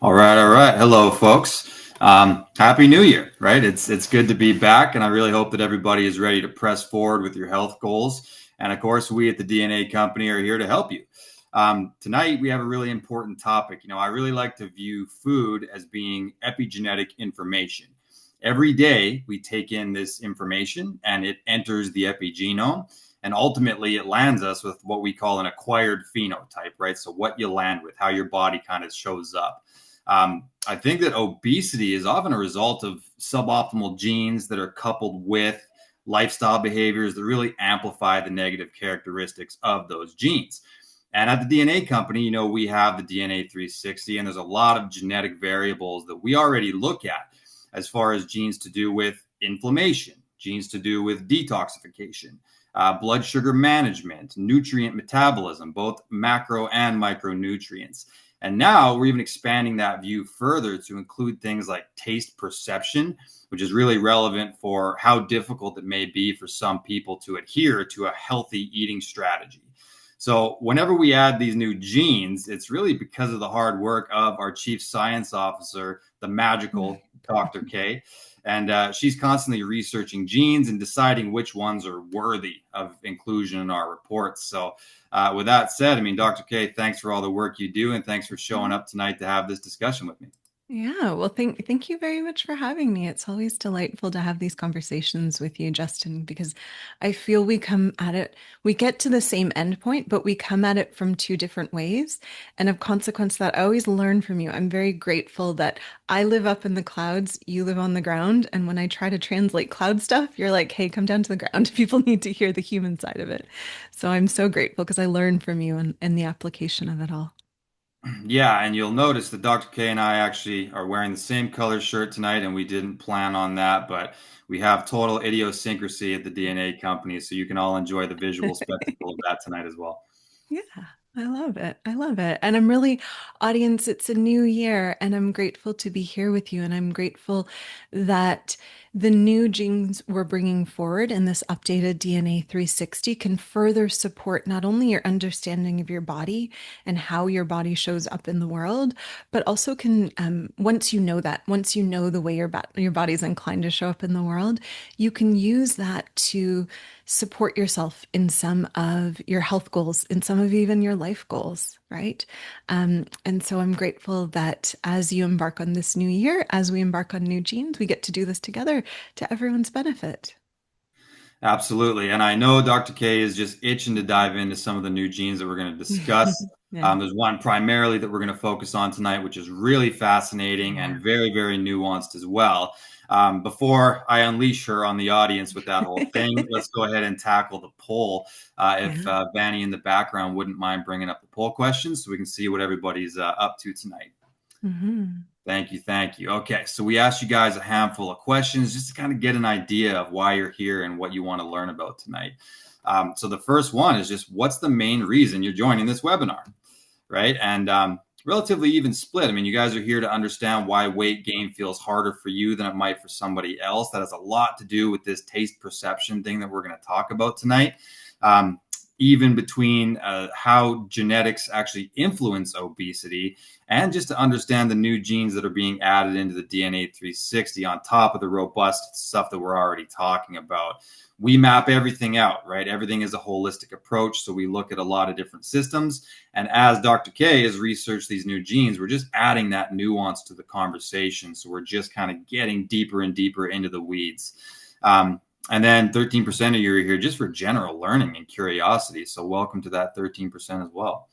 All right, all right. Hello, folks. Happy New Year, right? It's good to be back, and I really hope that everybody is ready to press forward with your health goals. And of course, we at the DNA Company are here to help you. Tonight, we have a really important topic. I really like to view food as being epigenetic information. Every day, we take in this information, and it enters the epigenome. And ultimately, it lands us with what we call an acquired phenotype, right? So, what you land with, how your body kind of shows up. I think that obesity is often a result of suboptimal genes that are coupled with lifestyle behaviors that really amplify the negative characteristics of those genes. And at the DNA Company, we have the DNA 360, and there's a lot of genetic variables that we already look at as far as genes to do with inflammation, genes to do with detoxification, blood sugar management, nutrient metabolism, both macro and micronutrients. And now we're even expanding that view further to include things like taste perception, which is really relevant for how difficult it may be for some people to adhere to a healthy eating strategy. So whenever we add these new genes, it's really because of the hard work of our chief science officer, the magical Dr. K. And she's constantly researching genes and deciding which ones are worthy of inclusion in our reports. So with that said, Dr. K, thanks for all the work you do, and thanks for showing up tonight to have this discussion with me. Yeah, well, thank you very much for having me. It's always delightful to have these conversations with you, Justin, because I feel we get to the same endpoint, but we come at it from two different ways. And of consequence, that I always learn from you. I'm very grateful that I live up in the clouds, you live on the ground. And when I try to translate cloud stuff, you're like, hey, come down to the ground. People need to hear the human side of it. So I'm so grateful because I learn from you and the application of it all. Yeah, and you'll notice that Dr. K and I actually are wearing the same color shirt tonight, and we didn't plan on that, but we have total idiosyncrasy at the DNA Company, so you can all enjoy the visual spectacle of that tonight as well. Yeah, I love it. I love it. And I'm really, audience, it's a new year, and I'm grateful to be here with you. And I'm grateful that the new genes we're bringing forward in this updated DNA 360 can further support not only your understanding of your body and how your body shows up in the world, but also can, once you know the way your body's inclined to show up in the world, you can use that to support yourself in some of your health goals, in some of even your life goals, right? And so I'm grateful that as you embark on this new year, as we embark on new genes, we get to do this together to everyone's benefit. Absolutely. And I know Dr. K is just itching to dive into some of the new genes that we're going to discuss. Yeah. There's one primarily that we're going to focus on tonight, which is really fascinating and very, very nuanced as well. Before I unleash her on the audience with that whole thing, let's go ahead and tackle the poll. If Yeah. Vanny in the background wouldn't mind bringing up the poll questions so we can see what everybody's up to tonight. Hmm. Thank you. Thank you. Okay. So we asked you guys a handful of questions just to kind of get an idea of why you're here and what you want to learn about tonight. So the first one is just what's the main reason you're joining this webinar, right? And relatively even split. You guys are here to understand why weight gain feels harder for you than it might for somebody else. That has a lot to do with this taste perception thing that we're going to talk about tonight. Um, Even between how genetics actually influence obesity and just to understand the new genes that are being added into the DNA 360 on top of the robust stuff that we're already talking about. We map everything out, right? Everything is a holistic approach. So we look at a lot of different systems. And as Dr. K has researched these new genes, we're just adding that nuance to the conversation. So we're just kind of getting deeper and deeper into the weeds. And then 13% of you are here just for general learning and curiosity. So welcome to that 13% as well.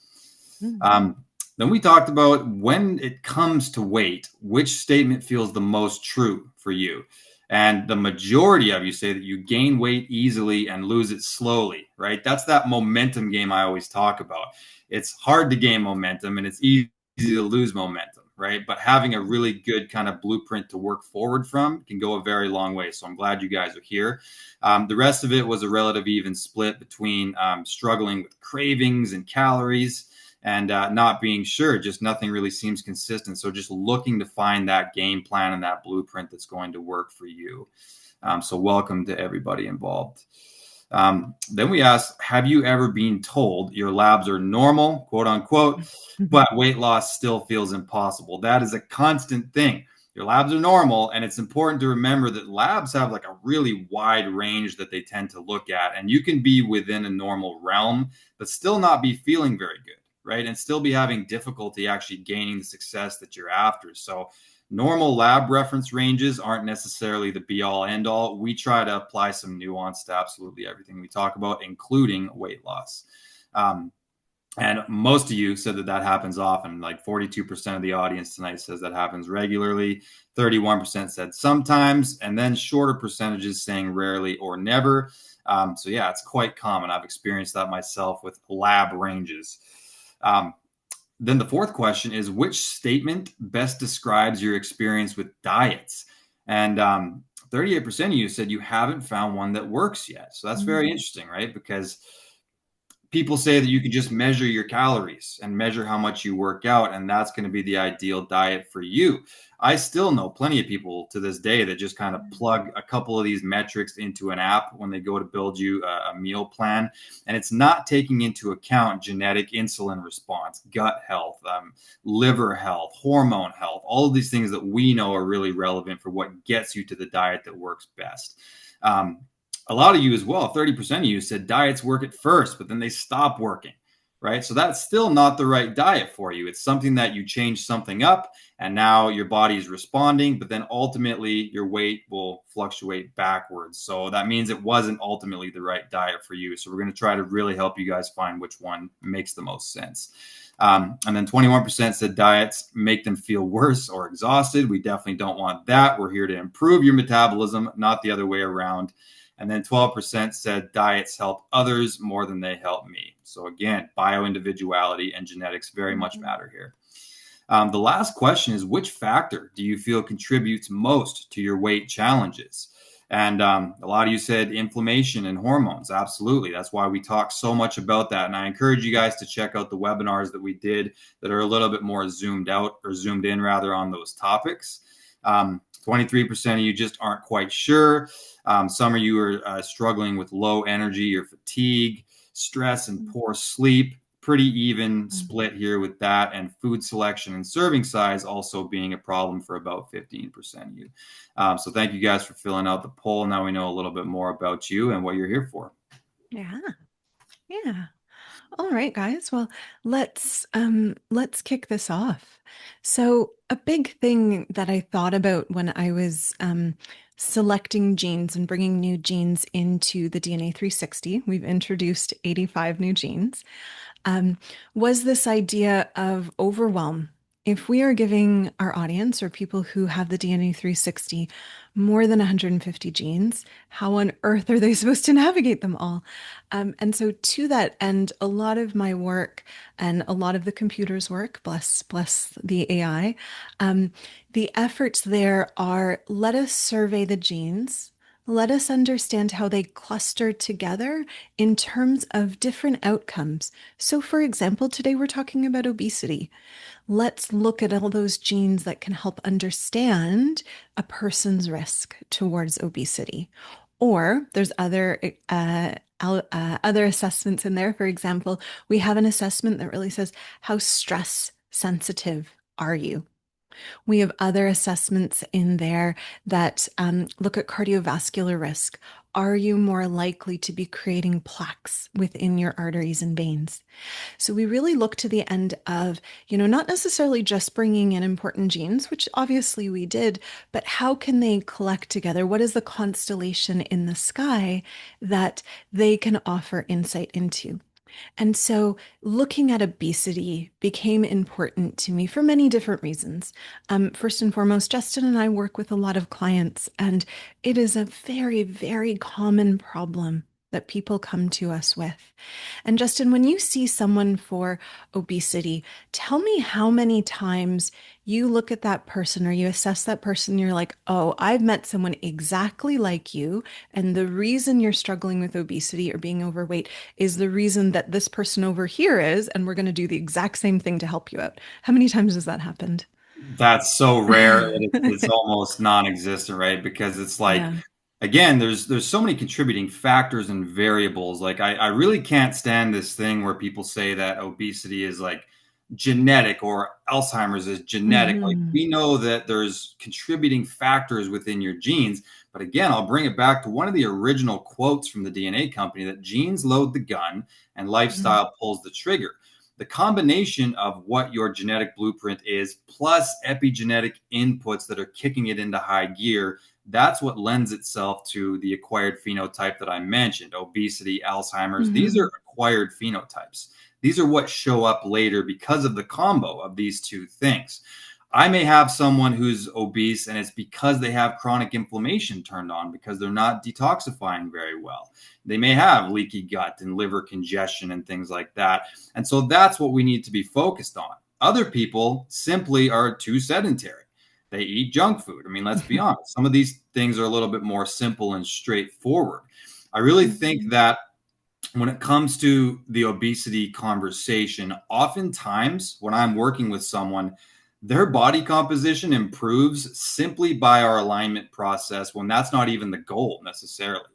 Then we talked about when it comes to weight, which statement feels the most true for you? And the majority of you say that you gain weight easily and lose it slowly, right? That's that momentum game I always talk about. It's hard to gain momentum and it's easy to lose momentum, right? But having a really good kind of blueprint to work forward from can go a very long way. So I'm glad you guys are here. The rest of it was a relative even split between struggling with cravings and calories and not being sure. Just nothing really seems consistent. So just looking to find that game plan and that blueprint that's going to work for you. So welcome to everybody involved. Then we asked, have you ever been told your labs are normal, quote unquote, but weight loss still feels impossible? That is a constant thing. Your labs are normal, and it's important to remember that labs have like a really wide range that they tend to look at, and you can be within a normal realm, but still not be feeling very good, right? And still be having difficulty actually gaining the success that you're after. So normal lab reference ranges aren't necessarily the be all end all. We try to apply some nuance to absolutely everything we talk about, including weight loss. Um, and most of you said that that happens often. Like 42% of the audience tonight says that happens regularly. 31% said sometimes, and then shorter percentages saying rarely or never. So, yeah, it's quite common. I've experienced that myself with lab ranges. Um, then the fourth question is, which statement best describes your experience with diets? And 38% of you said you haven't found one that works yet. So that's very interesting, right? Because people say that you can just measure your calories and measure how much you work out, and that's going to be the ideal diet for you. I still know plenty of people to this day that just kind of plug a couple of these metrics into an app when they go to build you a meal plan, and it's not taking into account genetic insulin response, gut health, liver health, hormone health, all of these things that we know are really relevant for what gets you to the diet that works best. Um, a lot of you as well, 30% of you said diets work at first, but then they stop working, right? So that's still not the right diet for you. It's something that you change something up and now your body is responding, but then ultimately your weight will fluctuate backwards. So that means it wasn't ultimately the right diet for you. So we're going to try to really help you guys find which one makes the most sense. And then 21% said diets make them feel worse or exhausted. We definitely don't want that. We're here to improve your metabolism, not the other way around. And then 12% said diets help others more than they help me. So again, bioindividuality and genetics very much matter here. The last question is, which factor do you feel contributes most to your weight challenges? And a lot of you said inflammation and hormones. Absolutely. That's why we talk so much about that. And I encourage you guys to check out the webinars that we did that are a little bit more zoomed out or zoomed in rather on those topics. 23% of you just aren't quite sure. Some of you are struggling with low energy or fatigue, stress, and poor sleep. Pretty even split here with that, and food selection and serving size also being a problem for about 15% of you. So thank you guys for filling out the poll. Now we know a little bit more about you and what you're here for. Yeah. Yeah. All right, guys. Well, let's kick this off. So, a big thing that I thought about when I was selecting genes and bringing new genes into the DNA 360, we've introduced 85 new genes, was this idea of overwhelm. If we are giving our audience or people who have the DNA 360 more than 150 genes, how on earth are they supposed to navigate them all? And so, to that end, a lot of my work and a lot of the computer's work, bless the AI, the efforts there are let us survey the genes. Let us understand how they cluster together in terms of different outcomes. So, for example, today we're talking about obesity. Let's look at all those genes that can help understand a person's risk towards obesity. Or there's other assessments in there. For example, we have an assessment that really says, how stress sensitive are you? We have other assessments in there that look at cardiovascular risk. Are you more likely to be creating plaques within your arteries and veins? So we really look to the end of, not necessarily just bringing in important genes, which obviously we did, but how can they collect together? What is the constellation in the sky that they can offer insight into? And so looking at obesity became important to me for many different reasons. First and foremost, Justin and I work with a lot of clients, and it is a very, very common problem that people come to us with. And Justin, when you see someone for obesity, tell me how many times you look at that person or you assess that person, you're like, oh, I've met someone exactly like you. And the reason you're struggling with obesity or being overweight is the reason that this person over here is, and we're going to do the exact same thing to help you out. How many times has that happened? That's so rare that it's almost non-existent, right? Because it's like Yeah. again, there's so many contributing factors and variables. Like I really can't stand this thing where people say that obesity is like genetic or Alzheimer's is genetic. Like Hmm. we know that there's contributing factors within your genes. But again, I'll bring it back to one of the original quotes from the DNA company that genes load the gun and Hmm. lifestyle pulls the trigger. The combination of what your genetic blueprint is plus epigenetic inputs that are kicking it into high gear, that's what lends itself to the acquired phenotype that I mentioned: obesity, Alzheimer's. These Hmm. are acquired phenotypes. These are what show up later because of the combo of these two things. I may have someone who's obese and it's because they have chronic inflammation turned on because they're not detoxifying very well. They may have leaky gut and liver congestion and things like that. And so that's what we need to be focused on. Other people simply are too sedentary. They eat junk food. I mean, let's be honest. Some of these things are a little bit more simple and straightforward. I really think Hmm. that when it comes to the obesity conversation, oftentimes when I'm working with someone, their body composition improves simply by our alignment process when that's not even the goal necessarily.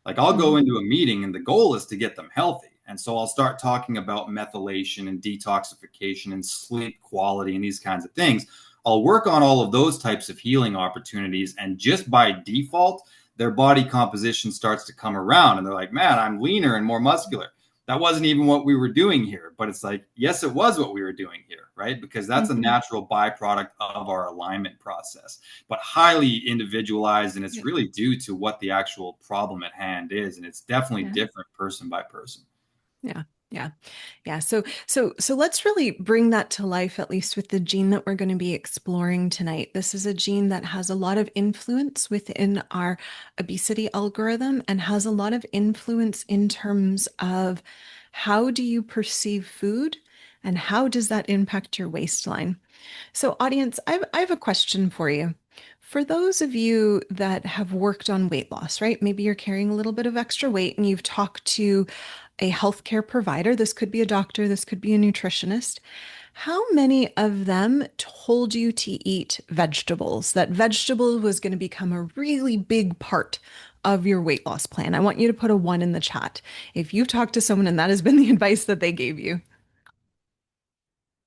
Like I'll go Hmm. into a meeting and the goal is to get them healthy. And so I'll start talking about methylation and detoxification and sleep quality and these kinds of things. I'll work on all of those types of healing opportunities. And just by default, their body composition starts to come around and they're like, man, I'm leaner and more muscular. That wasn't even what we were doing here. But it's like, yes, it was what we were doing here, right? Because that's a Hmm. natural byproduct of our alignment process, but highly individualized. And it's Yeah. really due to what the actual problem at hand is. And it's definitely Yeah. different person by person. Yeah. Yeah. Yeah. So let's really bring that to life, at least with the gene that we're going to be exploring tonight. This is a gene that has a lot of influence within our obesity algorithm and has a lot of influence in terms of how do you perceive food and how does that impact your waistline? So, audience, I have a question for you. For those of you that have worked on weight loss, right? Maybe you're carrying a little bit of extra weight and you've talked to a healthcare provider. This could be a doctor, this could be a nutritionist. How many of them told you to eat vegetables? That vegetable was going to become a really big part of your weight loss plan. I want you to put a one in the chat if you've talked to someone and that has been the advice that they gave you.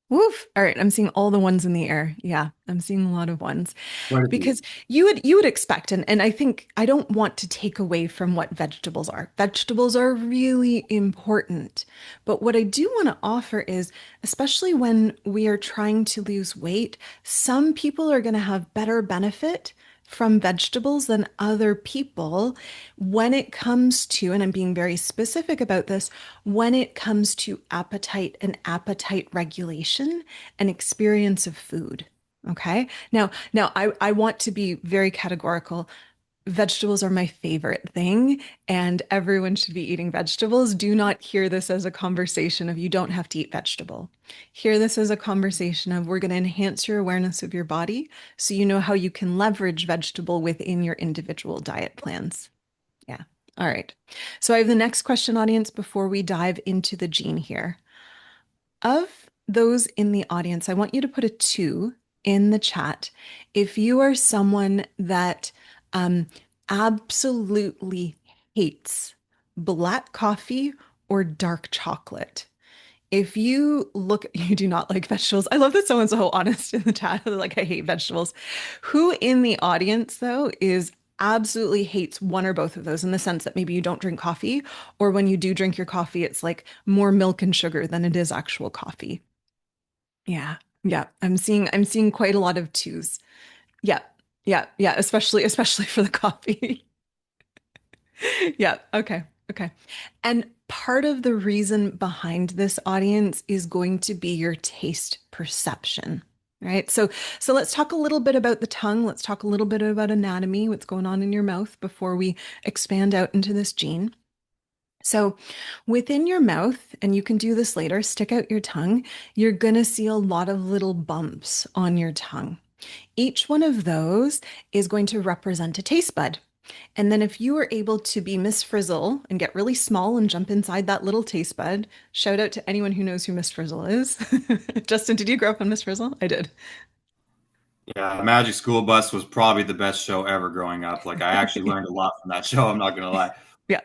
Woof. All right, I'm seeing all the ones in the air. Yeah, I'm seeing a lot of ones Quite a few. because you would expect, and I think I don't want to take away from what vegetables are. Vegetables are really important. But what I do want to offer is, especially when we are trying to lose weight, some people are going to have better benefit from vegetables than other people when it comes to, and I'm being very specific about this, when it comes to appetite and appetite regulation and experience of food. Okay. Now I want to be very categorical. Vegetables are my favorite thing, and everyone should be eating vegetables. Do not hear this as a conversation of you don't have to eat vegetable. Hear this as a conversation of we're going to enhance your awareness of your body so you know how you can leverage vegetable within your individual diet plans. Yeah. All right. So I have the next question, audience, before we dive into the gene here. Of those in the audience, I want you to put a two in the chat if you are someone that um, absolutely hates black coffee or dark chocolate. If you look, you do not like vegetables. I love that someone's so honest in the chat. They're like, I hate vegetables. Who in the audience, though, is absolutely hates one or both of those in the sense that maybe you don't drink coffee, or when you do drink your coffee, it's like more milk and sugar than it is actual coffee. Yeah. Yeah. I'm seeing quite a lot of twos. Yeah. Yeah. Yeah. Especially for the coffee. Yeah. Okay. Okay. And part of the reason behind this audience is going to be your taste perception, right? So let's talk a little bit about the tongue. Let's talk a little bit about anatomy, what's going on in your mouth before we expand out into this gene. So within your mouth, and you can do this later, stick out your tongue, you're going to see a lot of little bumps on your tongue. Each one of those is going to represent a taste bud. And then if you are able to be Miss Frizzle and get really small and jump inside that little taste bud, shout out to anyone who knows who Miss Frizzle is. Justin, did you grow up on Miss Frizzle? I did. Yeah, Magic School Bus was probably the best show ever growing up. Like I actually learned a lot from that show, I'm not gonna lie. Yeah.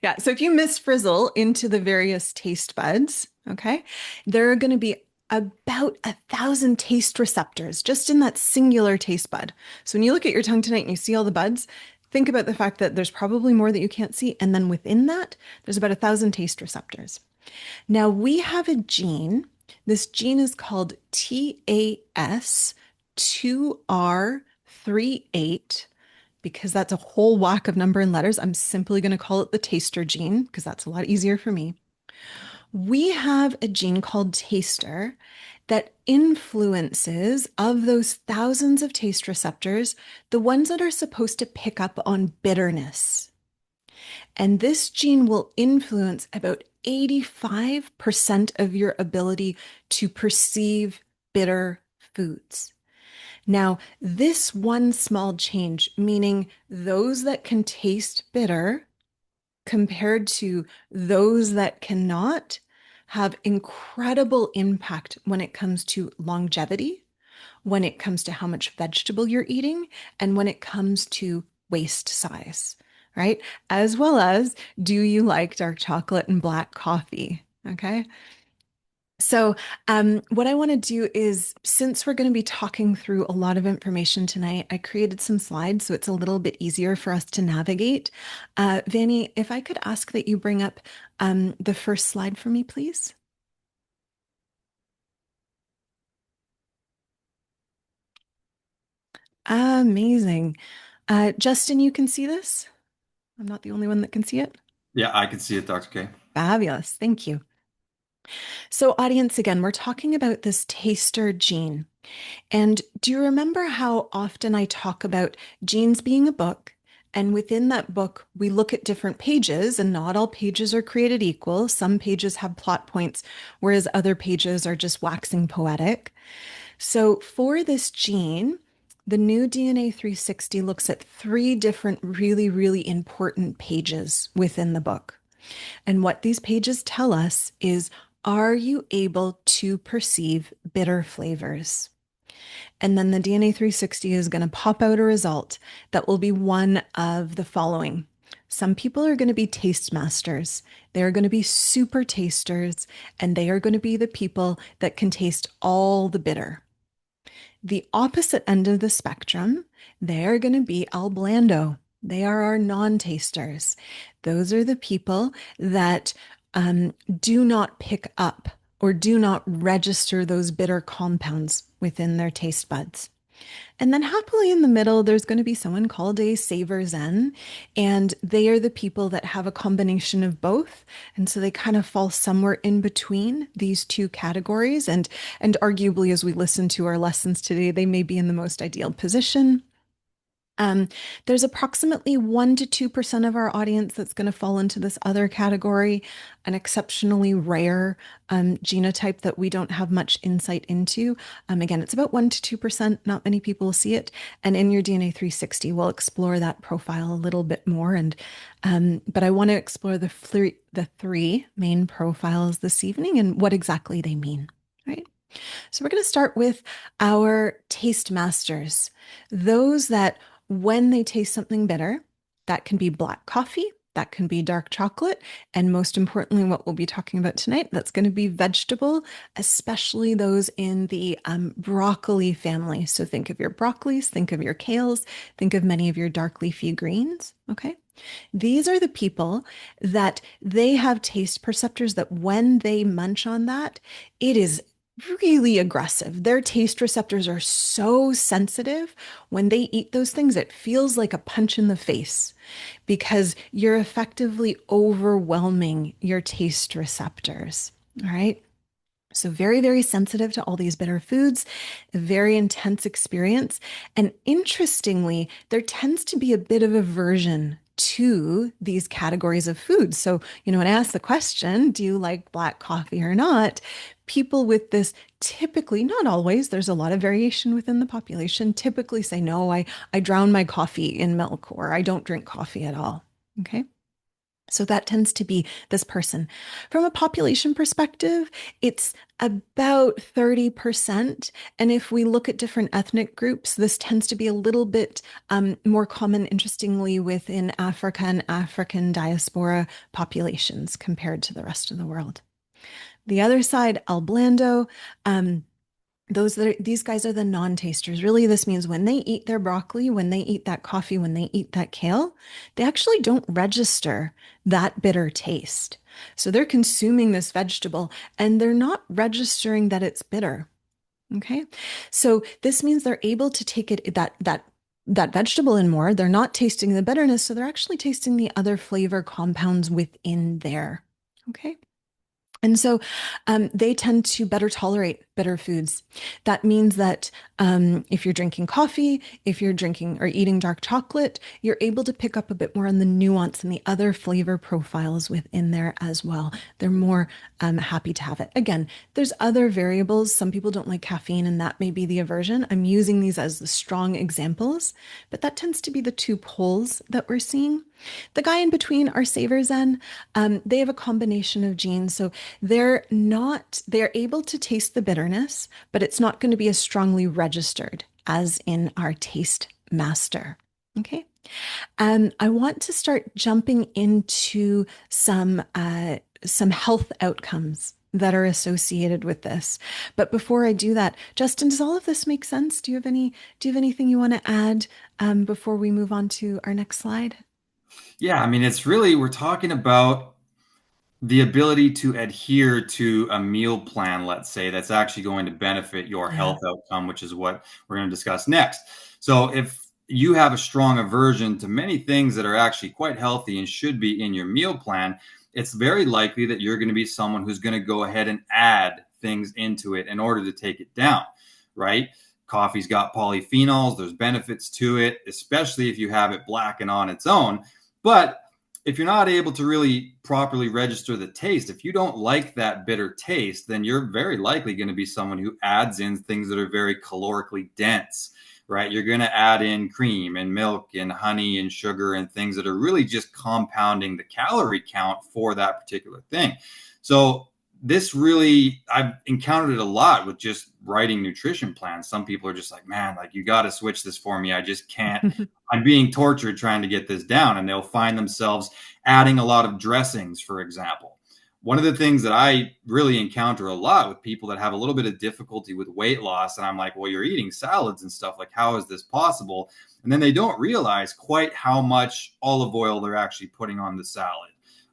Yeah. So if you miss frizzle into the various taste buds, okay, there are going to be about 1,000 taste receptors just in that singular taste bud. So when you look at your tongue tonight and you see all the buds, think about the fact that there's probably more that you can't see. And then within that, there's about 1,000 taste receptors. Now we have a gene. This gene is called TAS2R38 because that's a whole whack of number and letters. I'm simply going to call it the taster gene because that's a lot easier for me. We have a gene called taster that influences, of those thousands of taste receptors, the ones that are supposed to pick up on bitterness. And this gene will influence about 85% of your ability to perceive bitter foods. Now, this one small change, meaning those that can taste bitter compared to those that cannot, have incredible impact when it comes to longevity, when it comes to how much vegetable you're eating, and when it comes to waist size, right? As well as, do you like dark chocolate and black coffee? Okay. So, what I want to do is, since we're going to be talking through a lot of information tonight, I created some slides so it's a little bit easier for us to navigate. Vanny, if I could ask that you bring up the first slide for me, please. Amazing. Justin, you can see this? I'm not the only one that can see it. Yeah, I can see it, Dr. K. Fabulous. Thank you. So, audience, again, we're talking about this taster gene. And do you remember how often I talk about genes being a book? And within that book, we look at different pages, and not all pages are created equal. Some pages have plot points, whereas other pages are just waxing poetic. So, for this gene, the new DNA 360 looks at three different, really, really important pages within the book. And what these pages tell us is, are you able to perceive bitter flavors? And then the DNA 360 is going to pop out a result that will be one of the following. Some people are going to be taste masters. They're going to be super tasters, and they are going to be the people that can taste all the bitter. The opposite end of the spectrum, they're going to be al blando. They are our non-tasters. Those are the people that do not pick up or do not register those bitter compounds within their taste buds. And then happily in the middle, there's going to be someone called a savor zen, and they are the people that have a combination of both. And so they kind of fall somewhere in between these two categories. And arguably, as we listen to our lessons today, they may be in the most ideal position. There's approximately 1 to 2% of our audience that's going to fall into this other category, an exceptionally rare genotype that we don't have much insight into. Again, it's about 1 to 2%. Not many people see it. And in your DNA 360, we'll explore that profile a little bit more. But I want to explore the three main profiles this evening and what exactly they mean, right? So we're going to start with our taste masters, those that when they taste something bitter, that can be black coffee, that can be dark chocolate, and most importantly, what we'll be talking about tonight, that's going to be vegetable, especially those in the broccoli family. So think of your broccolis, think of your kales, think of many of your dark leafy greens. Okay. These are the people that they have taste perceptors that when they munch on that, it is really aggressive. Their taste receptors are so sensitive. When they eat those things, it feels like a punch in the face because you're effectively overwhelming your taste receptors. All right. So, very, very sensitive to all these bitter foods, a very intense experience. And interestingly, there tends to be a bit of aversion to these categories of foods. So, when I ask the question, do you like black coffee or not? People with this typically, not always, there's a lot of variation within the population, typically say, no, I drown my coffee in milk or I don't drink coffee at all. Okay. So that tends to be this person. From a population perspective, it's about 30%. And if we look at different ethnic groups, this tends to be a little bit more common, interestingly, within Africa and African diaspora populations compared to the rest of the world. The other side, El Blando, these guys are the non-tasters. Really, this means when they eat their broccoli, when they eat that coffee, when they eat that kale, they actually don't register that bitter taste. So they're consuming this vegetable and they're not registering that it's bitter. Okay. So this means they're able to take that vegetable in more. They're not tasting the bitterness, so they're actually tasting the other flavor compounds within there. Okay. And so they tend to better tolerate bitter foods. That means that if you're drinking coffee, if you're drinking or eating dark chocolate, you're able to pick up a bit more on the nuance and the other flavor profiles within there as well. They're more happy to have it. Again, there's other variables. Some people don't like caffeine, and that may be the aversion. I'm using these as the strong examples, but that tends to be the two poles that we're seeing. The guy in between are savers and they have a combination of genes. So they're able to taste the bitterness, but it's not going to be as strongly registered as in our taste master. Okay. I want to start jumping into some health outcomes that are associated with this. But before I do that, Justin, does all of this make sense? Do you have anything you want to add before we move on to our next slide? Yeah, I mean, it's really, we're talking about the ability to adhere to a meal plan, let's say, that's actually going to benefit your Yeah. health outcome, which is what we're going to discuss next. So, if you have a strong aversion to many things that are actually quite healthy and should be in your meal plan, it's very likely that you're going to be someone who's going to go ahead and add things into it in order to take it down, right? Coffee's got polyphenols, there's benefits to it, especially if you have it black and on its own. But if you're not able to really properly register the taste, if you don't like that bitter taste, then you're very likely going to be someone who adds in things that are very calorically dense, right? You're going to add in cream and milk and honey and sugar and things that are really just compounding the calorie count for that particular thing. So, this really, I've encountered it a lot with just writing nutrition plans. Some people are just like, man, like you got to switch this for me. I just can't. I'm being tortured trying to get this down. And they'll find themselves adding a lot of dressings, for example. One of the things that I really encounter a lot with people that have a little bit of difficulty with weight loss, and I'm like, well, you're eating salads and stuff. Like, how is this possible? And then they don't realize quite how much olive oil they're actually putting on the salad.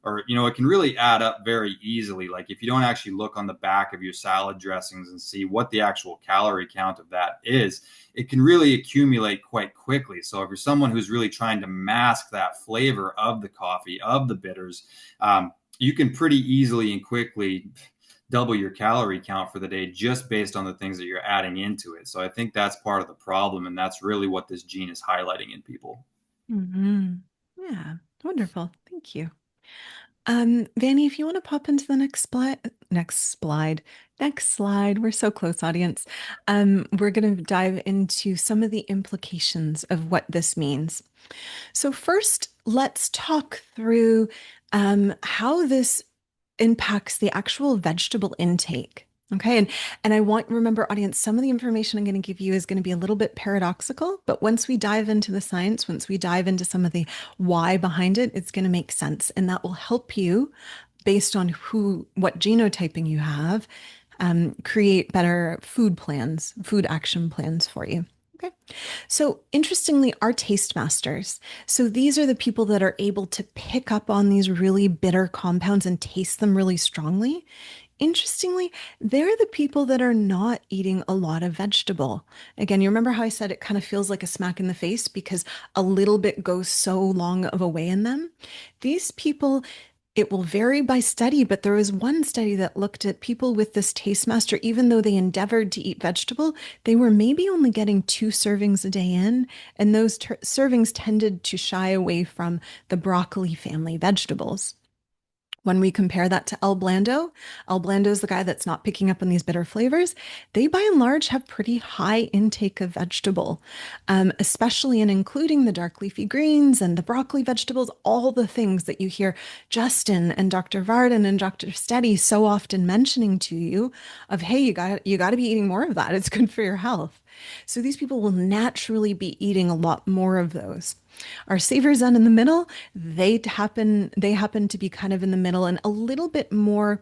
Or, it can really add up very easily. Like, if you don't actually look on the back of your salad dressings and see what the actual calorie count of that is, it can really accumulate quite quickly. So if you're someone who's really trying to mask that flavor of the coffee, of the bitters, you can pretty easily and quickly double your calorie count for the day just based on the things that you're adding into it. So I think that's part of the problem. And that's really what this gene is highlighting in people. Hmm. Yeah, wonderful. Thank you. Vanny, if you want to pop into the next slide. We're so close, audience. We're going to dive into some of the implications of what this means. So first, let's talk through how this impacts the actual vegetable intake. Okay, and I want remember, audience, some of the information I'm going to give you is going to be a little bit paradoxical, but once we dive into the science, once we dive into some of the why behind it, it's going to make sense, and that will help you based on what genotyping you have, create better food plans, food action plans for you. Okay. So interestingly, our taste masters. So these are the people that are able to pick up on these really bitter compounds and taste them really strongly. Interestingly, they're the people that are not eating a lot of vegetable. Again, you remember how I said it kind of feels like a smack in the face because a little bit goes so long of a way in them? These people, it will vary by study, but there was one study that looked at people with this taste master, even though they endeavored to eat vegetable, they were maybe only getting 2 servings a day in, and those servings tended to shy away from the broccoli family vegetables. When we compare that to El Blando is the guy that's not picking up on these bitter flavors. They, by and large, have pretty high intake of vegetable, especially in including the dark leafy greens and the broccoli vegetables, all the things that you hear Justin and Dr. Varden and Dr. Steady so often mentioning to you of, hey, you got to be eating more of that. It's good for your health. So these people will naturally be eating a lot more of those. Our savers on in the middle, they happen to be kind of in the middle and a little bit more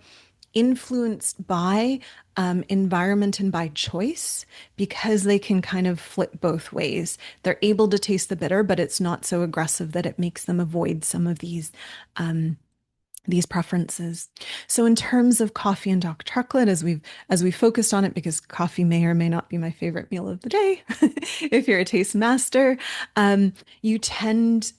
influenced by environment and by choice because they can kind of flip both ways. They're able to taste the bitter, but it's not so aggressive that it makes them avoid some of these preferences. So in terms of coffee and dark chocolate, as we focused on it, because coffee may or may not be my favorite meal of the day, if you're a taste master, you tend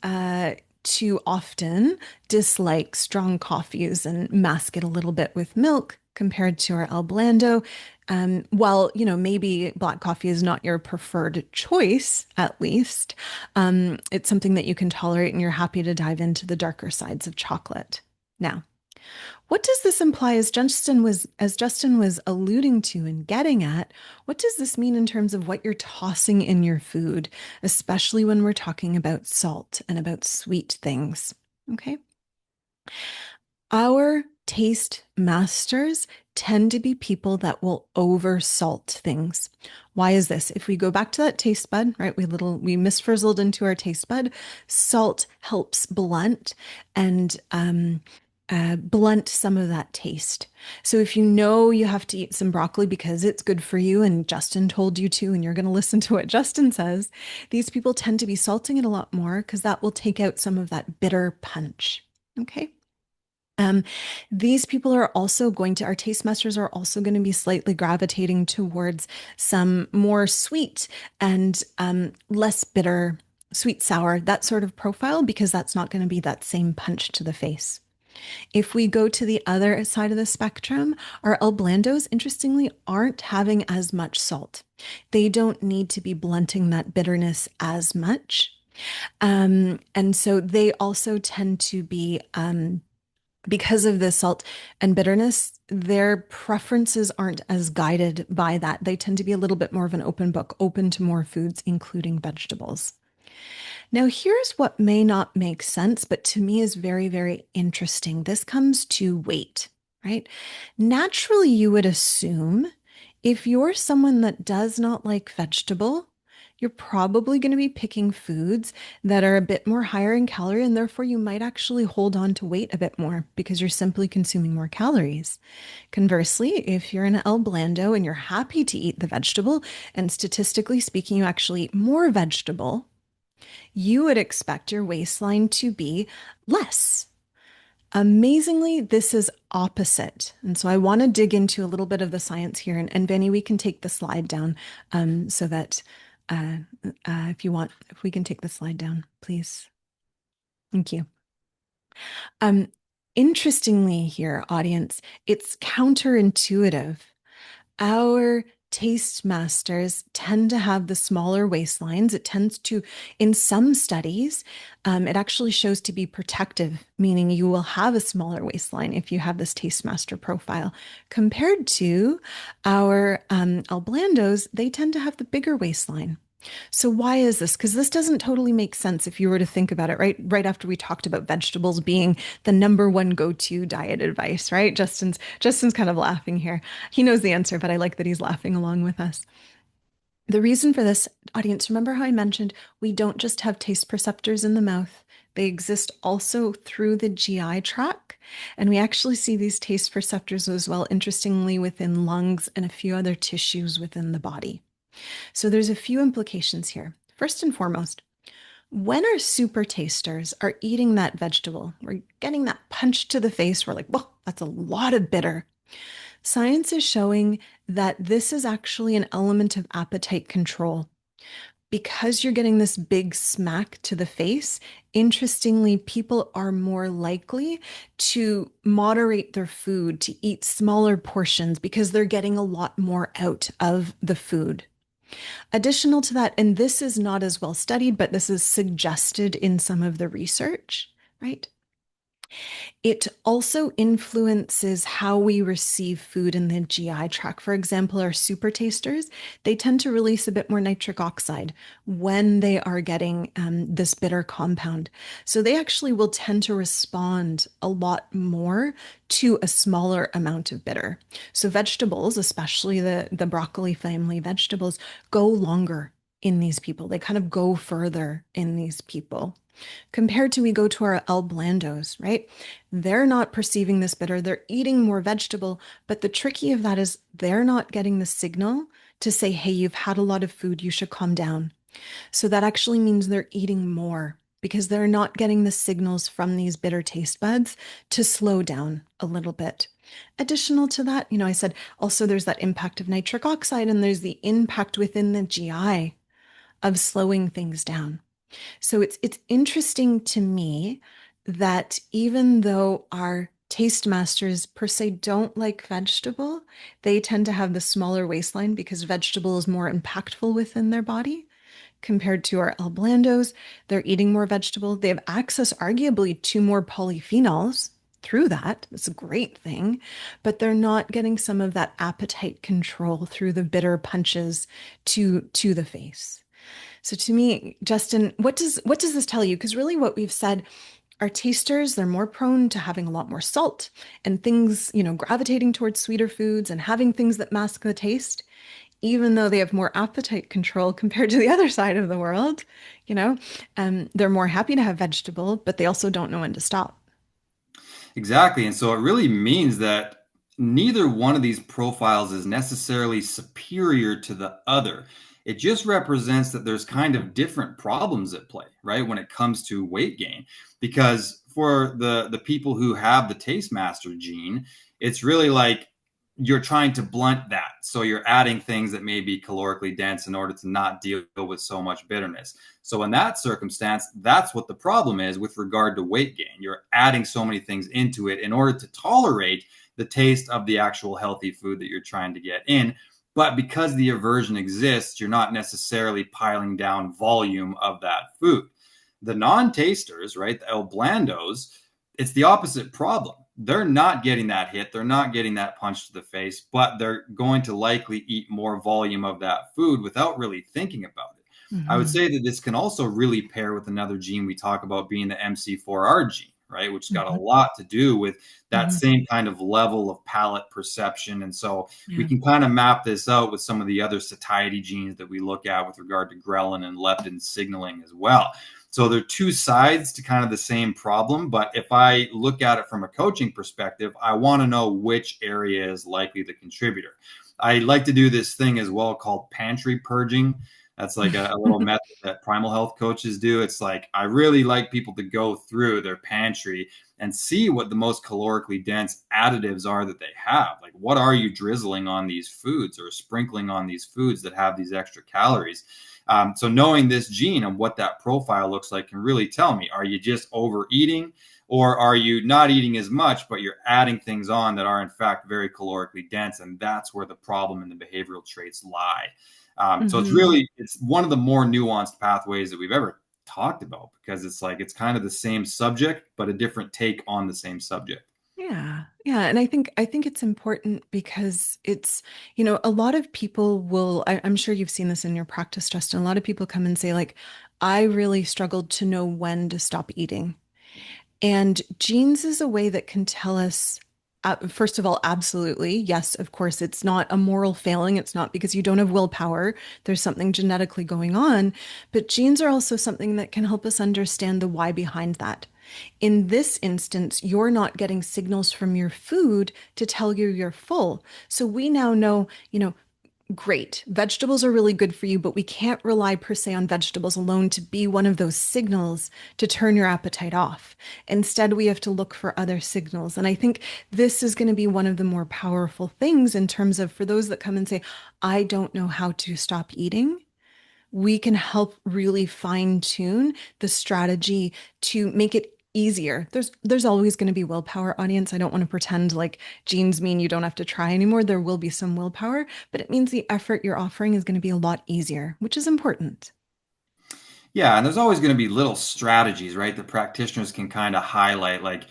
to often dislike strong coffees and mask it a little bit with milk compared to our El Blando. While, maybe black coffee is not your preferred choice, at least, it's something that you can tolerate and you're happy to dive into the darker sides of chocolate. Now, what does this imply as Justin was alluding to and getting at, what does this mean in terms of what you're tossing in your food, especially when we're talking about salt and about sweet things? Okay. Our taste masters tend to be people that will over salt things. Why is this? If we go back to that taste bud, right? We misfrizzled into our taste bud. Salt helps blunt some of that taste. So if you know you have to eat some broccoli because it's good for you and Justin told you to, and you're going to listen to what Justin says, these people tend to be salting it a lot more because that will take out some of that bitter punch. Okay. Um, these people are also our taste masters are also going to be slightly gravitating towards some more sweet and less bitter, sweet, sour, that sort of profile, because that's not going to be that same punch to the face. If we go to the other side of the spectrum, our El Blandos, interestingly, aren't having as much salt. They don't need to be blunting that bitterness as much. And so they also tend to be, because of the salt and bitterness, their preferences aren't as guided by that. They tend to be a little bit more of an open book, open to more foods, including vegetables. Now, here's what may not make sense, but to me is very, very interesting. This comes to weight, right? Naturally, you would assume if you're someone that does not like vegetable, you're probably going to be picking foods that are a bit more higher in calorie, and therefore you might actually hold on to weight a bit more because you're simply consuming more calories. Conversely, if you're an El Blando and you're happy to eat the vegetable, and statistically speaking, you actually eat more vegetable, you would expect your waistline to be less. Amazingly, this is opposite. And so I want to dig into a little bit of the science here. And Benny, we can take the slide down so that if we can take the slide down, please. Thank you. Um, Interestingly here, audience, it's counterintuitive. Our taste masters tend to have the smaller waistlines. It tends to, in some studies, it actually shows to be protective, meaning you will have a smaller waistline if you have this taste master profile. Compared to our El Blandos, they tend to have the bigger waistline. So why is this? Because this doesn't totally make sense if you were to think about it, right? Right after we talked about vegetables being the number one go-to diet advice, right? Justin's kind of laughing here. He knows the answer, but I like that he's laughing along with us. The reason for this, audience, remember how I mentioned we don't just have taste perceptors in the mouth. They exist also through the GI tract. And we actually see these taste perceptors as well, interestingly, within lungs and a few other tissues within the body. So there's a few implications here. First and foremost, when our super tasters are eating that vegetable, we're getting that punch to the face. We're like, well, that's a lot of bitter. Science is showing that this is actually an element of appetite control. Because you're getting this big smack to the face, interestingly, people are more likely to moderate their food, to eat smaller portions because they're getting a lot more out of the food. Additional to that, and this is not as well studied, but this is suggested in some of the research, right? It also influences how we receive food in the GI tract. For example, our super tasters, they tend to release a bit more nitric oxide when they are getting this bitter compound. So they actually will tend to respond a lot more to a smaller amount of bitter. So vegetables, especially the broccoli family vegetables, go longer in these people. They kind of go further in these people compared to we go to our El Blandos, right? They're not perceiving this bitter. They're eating more vegetable. But the tricky of that is they're not getting the signal to say, hey, you've had a lot of food. You should calm down. So that actually means they're eating more because they're not getting the signals from these bitter taste buds to slow down a little bit. Additional to that, I said also there's that impact of nitric oxide and there's the impact within the GI of slowing things down. So it's interesting to me that even though our taste masters per se don't like vegetable, they tend to have the smaller waistline because vegetable is more impactful within their body compared to our El Blandos. They're eating more vegetable. They have access, arguably, to more polyphenols through that. It's a great thing, but they're not getting some of that appetite control through the bitter punches to the face. So to me, Justin, what does this tell you? Because really what we've said, our tasters, they're more prone to having a lot more salt and things, gravitating towards sweeter foods and having things that mask the taste, even though they have more appetite control compared to the other side of the world, you know, they're more happy to have vegetable, but they also don't know when to stop. Exactly. And so it really means that neither one of these profiles is necessarily superior to the other. It just represents that there's kind of different problems at play, right? When it comes to weight gain. Because for the people who have the taste master gene, it's really like you're trying to blunt that. So you're adding things that may be calorically dense in order to not deal with so much bitterness. So in that circumstance, that's what the problem is with regard to weight gain. You're adding so many things into it in order to tolerate the taste of the actual healthy food that you're trying to get in. But because the aversion exists, you're not necessarily piling down volume of that food. The non-tasters, right, the El Blandos, it's the opposite problem. They're not getting that hit. They're not getting that punch to the face, but they're going to likely eat more volume of that food without really thinking about it. I would Hmm. say that this can also really pair with another gene we talk about being the MC4R gene, right? Which got a Hmm. lot to do with that Hmm. same kind of level of palate perception. And so we Yeah. can kind of map this out with some of the other satiety genes that we look at with regard to ghrelin and leptin signaling as well. So they're two sides to kind of the same problem. But if I look at it from a coaching perspective, I want to know which area is likely the contributor. I like to do this thing as well called pantry purging. That's like a little method that primal health coaches do. It's like I really like people to go through their pantry and see what the most calorically dense additives are that they have. Like, what are you drizzling on these foods or sprinkling on these foods that have these extra calories? So knowing this gene and what that profile looks like can really tell me, are you just overeating or are you not eating as much, but you're adding things on that are in fact very calorically dense? And that's where the problem in the behavioral traits lie. So Hmm. it's one of the more nuanced pathways that we've ever talked about because it's like, it's kind of the same subject, but a different take on the same subject. Yeah. Yeah. And I think it's important because it's, a lot of people will, I'm sure you've seen this in your practice, Justin. A lot of people come and say, like, I really struggled to know when to stop eating. And genes is a way that can tell us, first of all, absolutely. Yes, of course, it's not a moral failing. It's not because you don't have willpower. There's something genetically going on. But genes are also something that can help us understand the why behind that. In this instance, you're not getting signals from your food to tell you you're full. So we now know, great. Vegetables are really good for you, but we can't rely per se on vegetables alone to be one of those signals to turn your appetite off. Instead, we have to look for other signals. And I think this is going to be one of the more powerful things in terms of for those that come and say, I don't know how to stop eating, we can help really fine tune the strategy to make it easier. There's always going to be willpower, audience. I don't want to pretend like genes mean you don't have to try anymore. There will be some willpower, but it means the effort you're offering is going to be a lot easier, which is important. Yeah, and there's always going to be little strategies, right? That practitioners can kind of highlight. Like,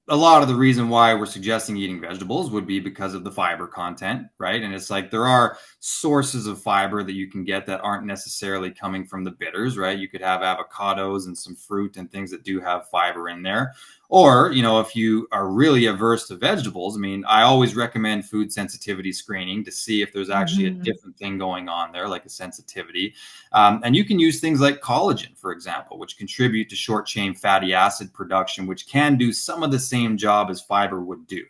a lot of the reason why we're suggesting eating vegetables would be because of the fiber content, right? And it's like there are sources of fiber that you can get that aren't necessarily coming from the bitters, right? You could have avocados and some fruit and things that do have fiber in there. Or, if you are really averse to vegetables, I mean, I always recommend food sensitivity screening to see if there's actually a Hmm. different thing going on there, like a sensitivity. And you can use things like collagen, for example, which contribute to short chain fatty acid production, which can do some of the same job as fiber would do.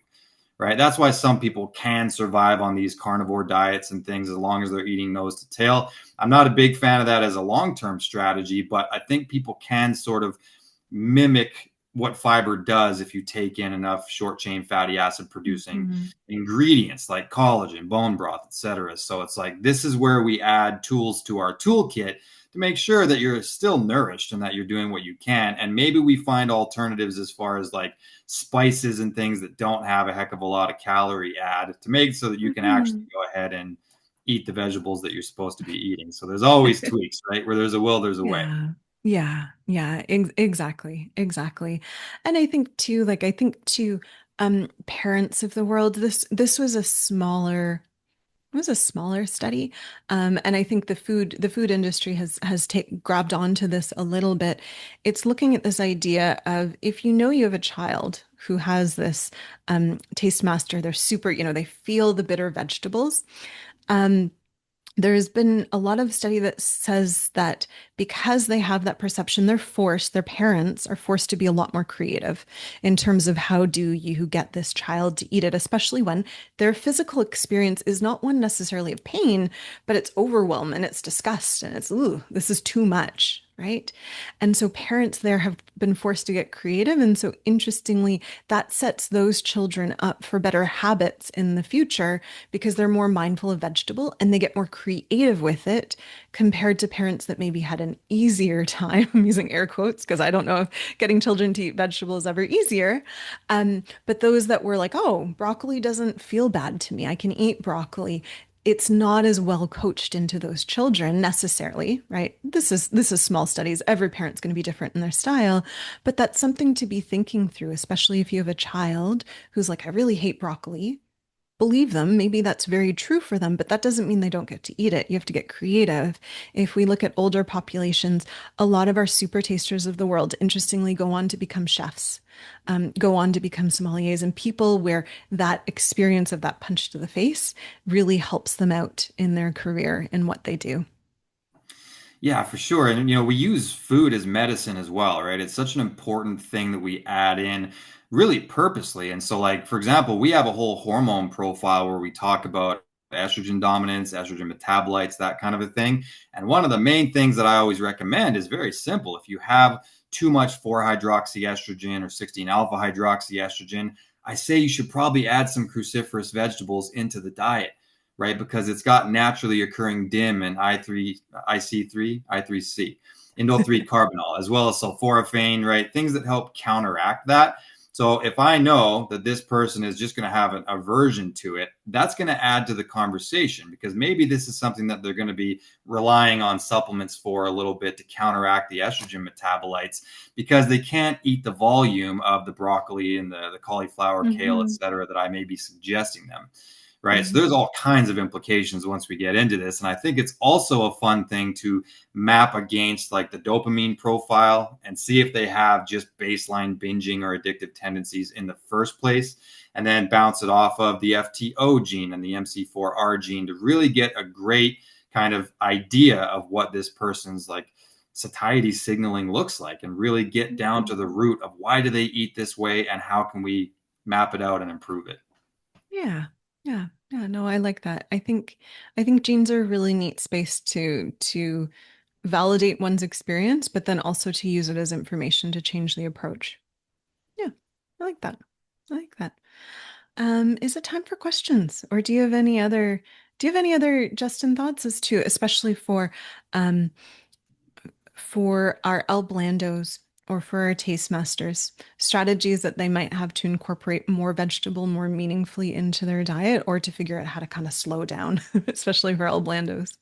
Right. That's why some people can survive on these carnivore diets and things as long as they're eating nose to tail. I'm not a big fan of that as a long term strategy, but I think people can sort of mimic what fiber does if you take in enough short chain fatty acid producing Hmm. ingredients like collagen, bone broth, etc. So it's like this is where we add tools to our toolkit to make sure that you're still nourished and that you're doing what you can. And maybe we find alternatives as far as like spices and things that don't have a heck of a lot of calorie add to make so that you can actually Hmm. go ahead and eat the vegetables that you're supposed to be eating. So there's always tweaks, right? Where there's a will, there's a way. Yeah. Yeah. Yeah. Exactly. Exactly. And I think too, like I think too, parents of the world, this was a smaller it was a smaller study. And I think the food industry has grabbed onto this a little bit. It's looking at this idea of if you know you have a child who has this taste master, they're super, they feel the bitter vegetables. Um, there's been a lot of study that says that because they have that perception, their parents are forced to be a lot more creative in terms of how do you get this child to eat it, especially when their physical experience is not one necessarily of pain, but it's overwhelm and it's disgust and it's, ooh, this is too much. Right. And so parents there have been forced to get creative. And so interestingly, that sets those children up for better habits in the future because they're more mindful of vegetable and they get more creative with it compared to parents that maybe had an easier time. I'm using air quotes because I don't know if getting children to eat vegetables is ever easier. But those that were like, oh, broccoli doesn't feel bad to me. I can eat broccoli. It's not as well coached into those children necessarily, right? This is small studies. Every parent's going to be different in their style, but that's something to be thinking through, especially if you have a child who's like, I really hate broccoli. Believe them. Maybe that's very true for them, but that doesn't mean they don't get to eat it. You have to get creative. If we look at older populations, a lot of our super tasters of the world, interestingly, go on to become chefs, go on to become sommeliers, and people where that experience of that punch to the face really helps them out in their career in what they do. Yeah, for sure. And we use food as medicine as well, right? It's such an important thing that we add in really purposely. And so like for example, we have a whole hormone profile where we talk about estrogen dominance, estrogen metabolites, that kind of a thing. And one of the main things that I always recommend is very simple. If you have too much 4-hydroxyestrogen or 16 alpha hydroxyestrogen, I say you should probably add some cruciferous vegetables into the diet, right? Because it's got naturally occurring DIM and IC3, I3C, indole 3 carbinol, as well as sulforaphane, right? Things that help counteract that. So if I know that this person is just going to have an aversion to it, that's going to add to the conversation because maybe this is something that they're going to be relying on supplements for a little bit to counteract the estrogen metabolites because they can't eat the volume of the broccoli and the cauliflower, kale, et Hmm. cetera, that I may be suggesting them, right? So there's Hmm. all kinds of implications once we get into this. And I think it's also a fun thing to map against like the dopamine profile and see if they have just baseline binging or addictive tendencies in the first place, and then bounce it off of the FTO gene and the MC4R gene to really get a great kind of idea of what this person's like satiety signaling looks like and really get down to the root of why do they eat this way and how can we map it out and improve it. Yeah. Yeah. Yeah. No, I like that. I think genes are a really neat space to validate one's experience, but then also to use it as information to change the approach. Yeah, I like that. I like that. Is it time for questions, or do you have any other Justin thoughts as to, especially um for our El Blandos or for our taste masters, strategies that they might have to incorporate more vegetable more meaningfully into their diet or to figure out how to kind of slow down, especially for El Blandos?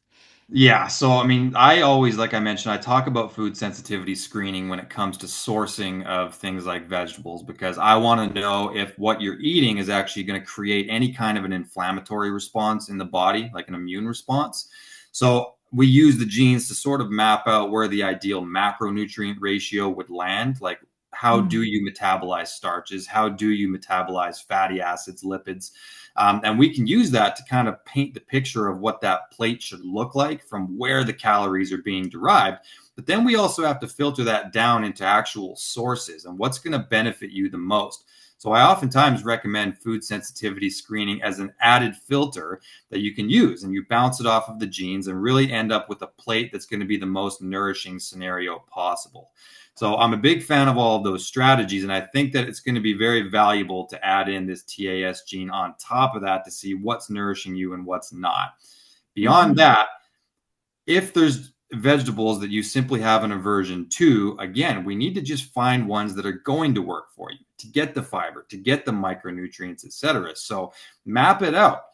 Yeah, so I mean, I always, like I mentioned, I talk about food sensitivity screening when it comes to sourcing of things like vegetables because I want to know if what you're eating is actually going to create any kind of an inflammatory response in the body, like an immune response. So we use the genes to sort of map out where the ideal macronutrient ratio would land, like how do Mm. you metabolize starches? How do you metabolize fatty acids, lipids? And we can use that to kind of paint the picture of what that plate should look like from where the calories are being derived. But then we also have to filter that down into actual sources and what's going to benefit you the most. So I oftentimes recommend food sensitivity screening as an added filter that you can use, and you bounce it off of the genes and really end up with a plate that's going to be the most nourishing scenario possible. So I'm a big fan of all of those strategies, and I think that it's going to be very valuable to add in this TAS gene on top of that to see what's nourishing you and what's not. Beyond Mhm. that, if there's vegetables that you simply have an aversion to, again, we need to just find ones that are going to work for you to get the fiber, to get the micronutrients, etc. So map it out.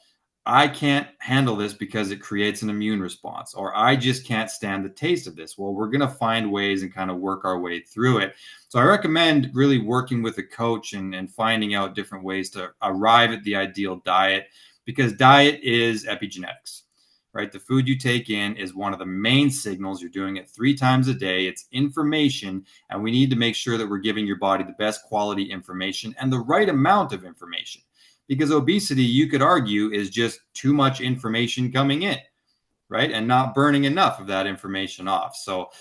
I can't handle this because it creates an immune response, or I just can't stand the taste of this. Well, we're going to find ways and kind of work our way through it. So I recommend really working with a coach and finding out different ways to arrive at the ideal diet because diet is epigenetics, right? The food you take in is one of the main signals. You're doing it 3 times a day. It's information, and we need to make sure that we're giving your body the best quality information and the right amount of information because obesity, you could argue, is just too much information coming in, right? And not burning enough of that information off. So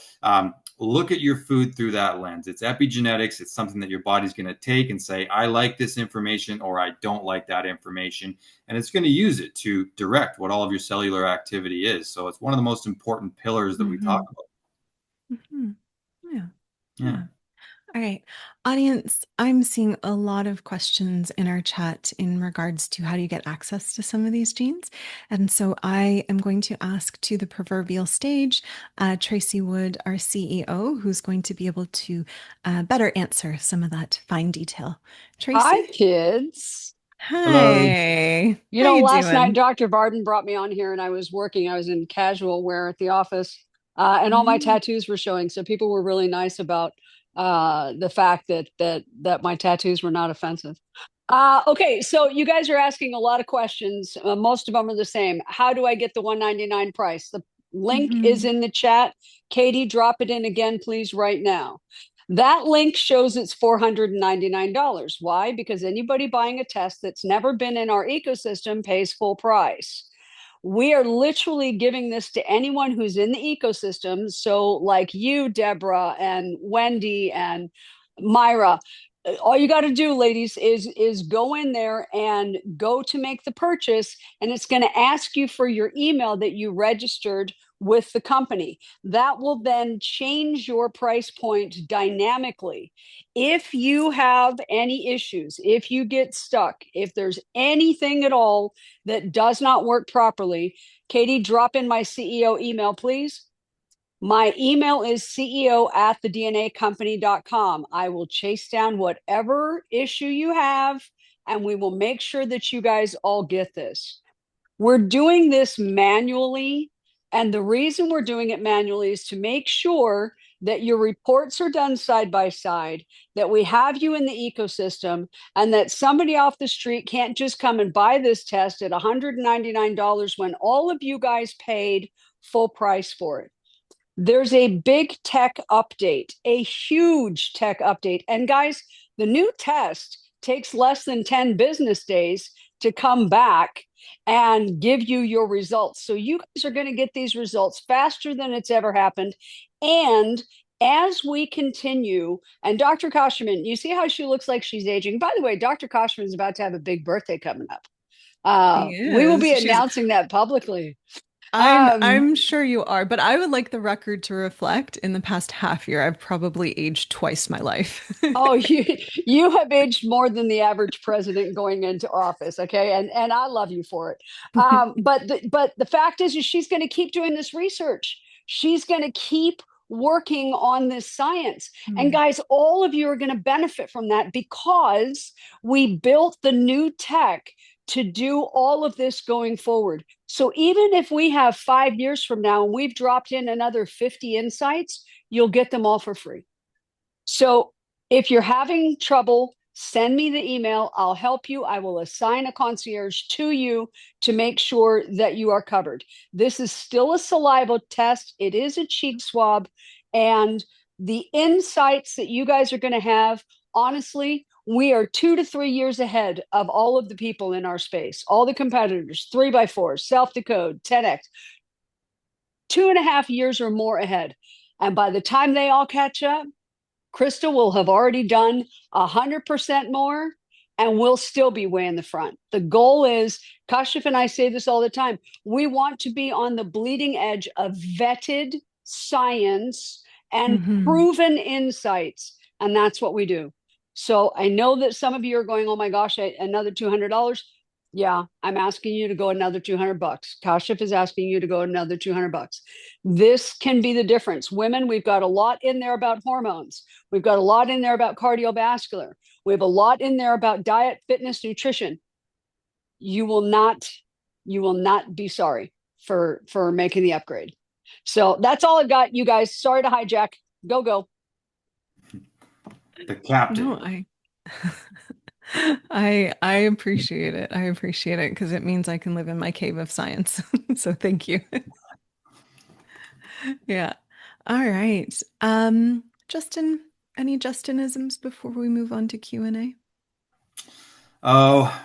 look at your food through that lens. It's epigenetics. It's something that your body's going to take and say, I like this information or I don't like that information. And it's going to use it to direct what all of your cellular activity is. So it's one of the most important pillars that we talk Mhm. about. Mhm. Yeah. Yeah. Yeah. All right. Audience, I'm seeing a lot of questions in our chat in regards to how do you get access to some of these genes. And so I am going to ask to the proverbial stage Tracy Wood, our CEO, who's going to be able to better answer some of that fine detail. Hi, Tracy? kids. Hello. Hi. You How know, you last night doing? Dr. Varden brought me on here and I was working. I was in casual wear at the office, and all my Mm. tattoos were showing. So people were really nice about the fact that my tattoos were not offensive. Okay, so you guys are asking a lot of questions. Most of them are the same. How do I get the 199 price? The link is Mhm. in the chat. Katie, drop it in again, please, right now. That link shows it's $499. Why? Because anybody buying a test that's never been in our ecosystem pays full price. We are literally giving this to anyone who's in the ecosystem. So, like you, Deborah, and Wendy, and Myra, all you got to do, ladies, is go in there and go to make the purchase, and it's going to ask you for your email that you registered with the company. That will then change your price point dynamically. If you have any issues, if you get stuck, if there's anything at all that does not work properly, Katie, drop in my CEO email, please. My email is CEO at thednacompany.com. I will chase down whatever issue you have, and we will make sure that you guys all get this. We're doing this manually. And the reason we're doing it manually is to make sure that your reports are done side by side, that we have you in the ecosystem, and that somebody off the street can't just come and buy this test at $199 when all of you guys paid full price for it. There's a big tech update, a huge tech update. And guys, the new test takes less than 10 business days to come back and give you your results. So you guys are going to get these results faster than it's ever happened. And as we continue, and Dr. Koshman, you see how she looks like she's aging. By the way, Dr. Koshman is about to have a big birthday coming up. She We will is. be She's announcing that publicly. I'm Um, I'm sure you are, but I would like the record to reflect in the past half year, I've probably aged twice my life. Oh, you have aged more than the average president going into office, okay? And I love you for it. But the fact is she's going to keep doing this research. She's going to keep working on this science. And Mm. guys, all of you are going to benefit from that because we built the new tech to do all of this going forward. So even if we have 5 years from now and we've dropped in another 50 insights, you'll get them all for free. So if you're having trouble, send me the email. I'll help you. I will assign a concierge to you to make sure that you are covered. This is still a saliva test, it is a cheek swab. And the insights that you guys are going to have, honestly, we are 2 to 3 years ahead of all of the people in our space, all the competitors, 3x4, self decode, 10x, 2.5 years or more ahead. And by the time they all catch up, Krista will have already done 100% more and we'll still be way in the front. The goal is, Kashif and I say this all the time, we want to be on the bleeding edge of vetted science and Hmm. proven insights. And that's what we do. So I know that some of you are going, oh my gosh, another $200. Yeah, I'm asking you to go another $200. Kashif is asking you to go another $200. This can be the difference. Women, we've got a lot in there about hormones. We've got a lot in there about cardiovascular. We have a lot in there about diet, fitness, nutrition. You will not, you will not be sorry for making the upgrade. So that's all I've got, you guys. Sorry to hijack. Go, go. The captain. No, I appreciate it. I appreciate it because it means I can live in my cave of science. So thank you. Yeah. All right. Justin, any Justinisms before we move on to Q&A? Oh,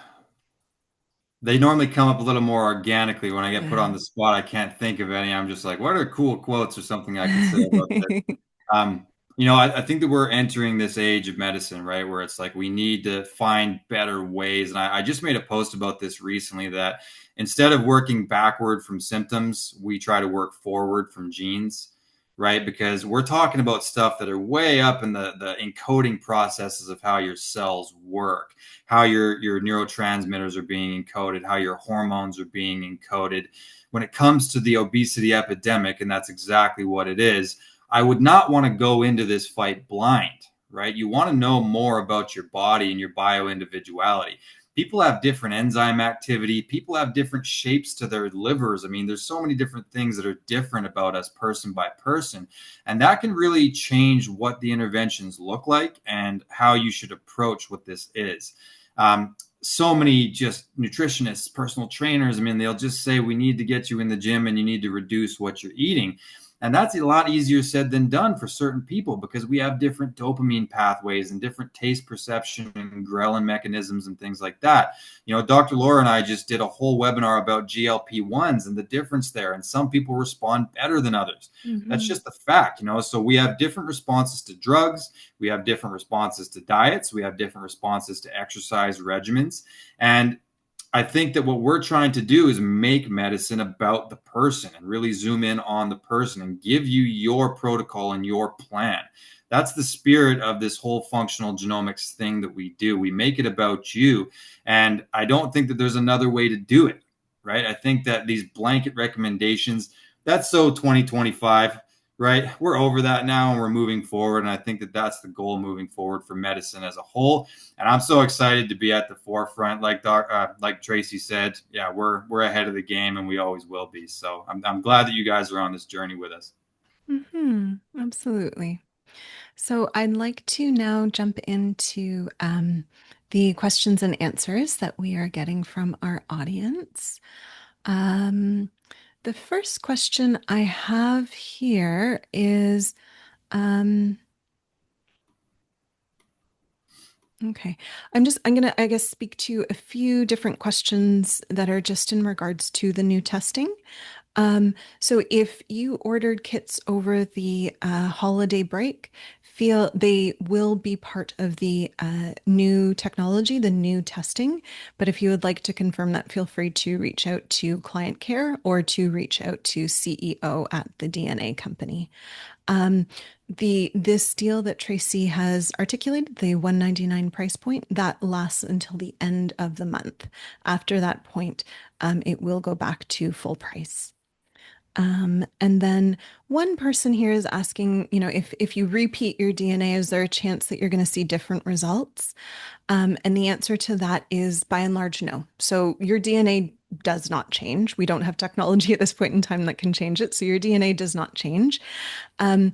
they normally come up a little more organically when I get put on Yeah. the spot. I can't think of any. I'm just like, what are cool quotes or something I could say about this? Um, I think that we're entering this age of medicine, right? Where it's like we need to find better ways. And I just made a post about this recently that instead of working backward from symptoms, we try to work forward from genes, right? Because we're talking about stuff that are way up in the encoding processes of how your cells work, how your neurotransmitters are being encoded, how your hormones are being encoded. When it comes to the obesity epidemic, and that's exactly what it is, I would not want to go into this fight blind, right? You want to know more about your body and your bio individuality. People have different enzyme activity. People have different shapes to their livers. I mean, there's so many different things that are different about us person by person. And that can really change what the interventions look like and how you should approach what this is. So many just nutritionists, personal trainers, I mean, they'll just say, we need to get you in the gym and you need to reduce what you're eating. And that's a lot easier said than done for certain people because we have different dopamine pathways and different taste perception and ghrelin mechanisms and things like that. Dr. Laura and I just did a whole webinar about GLP-1s and the difference there. And some people respond better than others. That's Hmm. just the fact, So we have different responses to drugs. We have different responses to diets. We have different responses to exercise regimens. And I think that what we're trying to do is make medicine about the person and really zoom in on the person and give you your protocol and your plan. That's the spirit of this whole functional genomics thing that we do. We make it about you. And I don't think that there's another way to do it, right? I think that these blanket recommendations, that's so 2025, right? We're over that now and we're moving forward. And I think that that's the goal moving forward for medicine as a whole. And I'm so excited to be at the forefront. Like Tracy said, yeah, we're ahead of the game, and we always will be. So I'm glad that you guys are on this journey with us. Absolutely. So I'd like to now jump into the questions and answers that we are getting from our audience. Um, the first question I have here is okay. I'm gonna, I guess, speak to a few different questions that are just in regards to the new testing. So if you ordered kits over the holiday break, feel they will be part of the new technology, the new testing. But if you would like to confirm that, feel free to reach out to client care or to reach out to CEO at the DNA company. Um, this deal that Tracy has articulated, the 199 price point, that lasts until the end of the month. After that point, it will go back to full price. And then one person here is asking, if you repeat your DNA, is there a chance that you're going to see different results? And the answer to that is by and large, no. So your DNA does not change. We don't have technology at this point in time that can change it. So your DNA does not change. Um,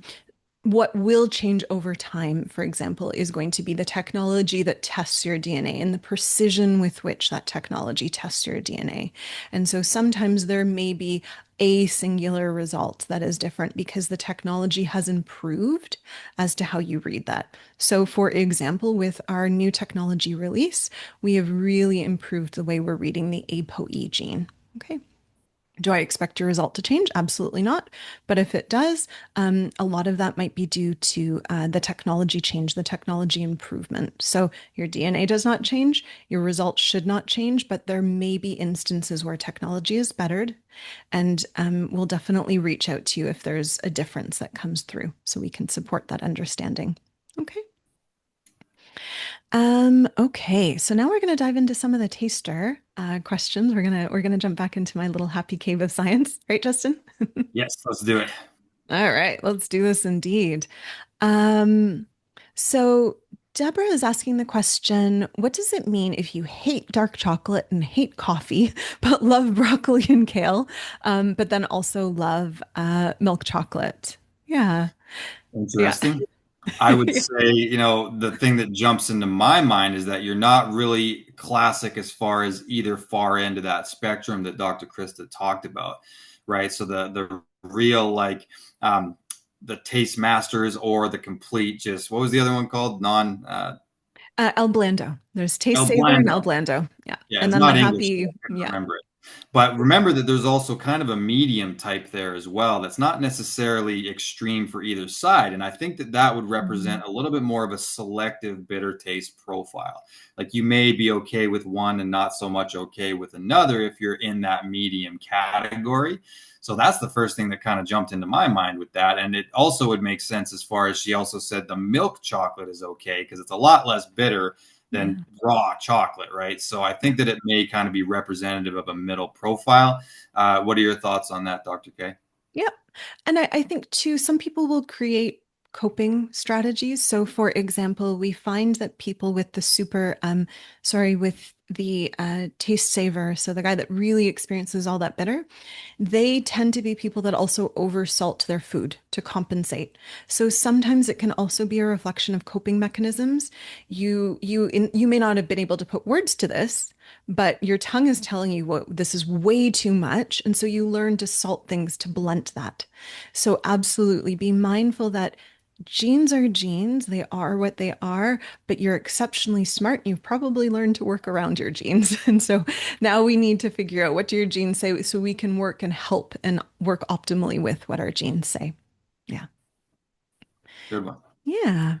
what will change over time, for example, is going to be the technology that tests your DNA and the precision with which that technology tests your DNA. And so sometimes there may be a singular result that is different because the technology has improved as to how you read that. So, for example, with our new technology release, we have really improved the way we're reading the ApoE gene. Okay. Do I expect your result to change? Absolutely not. But if it does, a lot of that might be due to the technology change, the technology improvement. So your DNA does not change, your results should not change, but there may be instances where technology is bettered. And we'll definitely reach out to you if there's a difference that comes through so we can support that understanding. Okay. Okay, so now we're going to dive into some of the taster questions. We're gonna jump back into my little happy cave of science, right, Justin? Yes, let's do it. All right, let's do this indeed. Um, so Deborah is asking the question, what does it mean if you hate dark chocolate and hate coffee, but love broccoli and kale, but then also love milk chocolate? Yeah, yeah. Interesting. I would say, the thing that jumps into my mind is that you're not really classic as far as either far end of that spectrum that Dr. Krista talked about, right? So the real the taste masters or the complete just what was the other one called? Non El Blando. There's Taste El Saver and Blando. El Blando. Yeah. Yeah, And it's then the not English, so I happy, couldn't yeah. remember it. But remember that there's also kind of a medium type there as well. That's not necessarily extreme for either side. And I think that that would Mhm. represent a little bit more of a selective bitter taste profile. Like you may be okay with one and not so much okay with another if you're in that medium category. So that's the first thing that kind of jumped into my mind with that. And it also would make sense as far as she also said the milk chocolate is okay because it's a lot less bitter than Yeah. raw chocolate, right? So I Yeah. think that it may kind of be representative of a middle profile. What are your thoughts on that, Dr. K? Yep. And I think too, some people will create coping strategies. So for example, we find that people with the with the taste saver, so the guy that really experiences all that bitter, they tend to be people that also oversalt their food to compensate. So sometimes it can also be a reflection of coping mechanisms. You may not have been able to put words to this, but your tongue is telling you what this is way too much, and so you learn to salt things to blunt that. So absolutely be mindful that genes are genes, they are what they are, but you're exceptionally smart. You've probably learned to work around your genes. And so now we need to figure out what do your genes say so we can work and help and work optimally with what our genes say. Yeah. Good one. Yeah.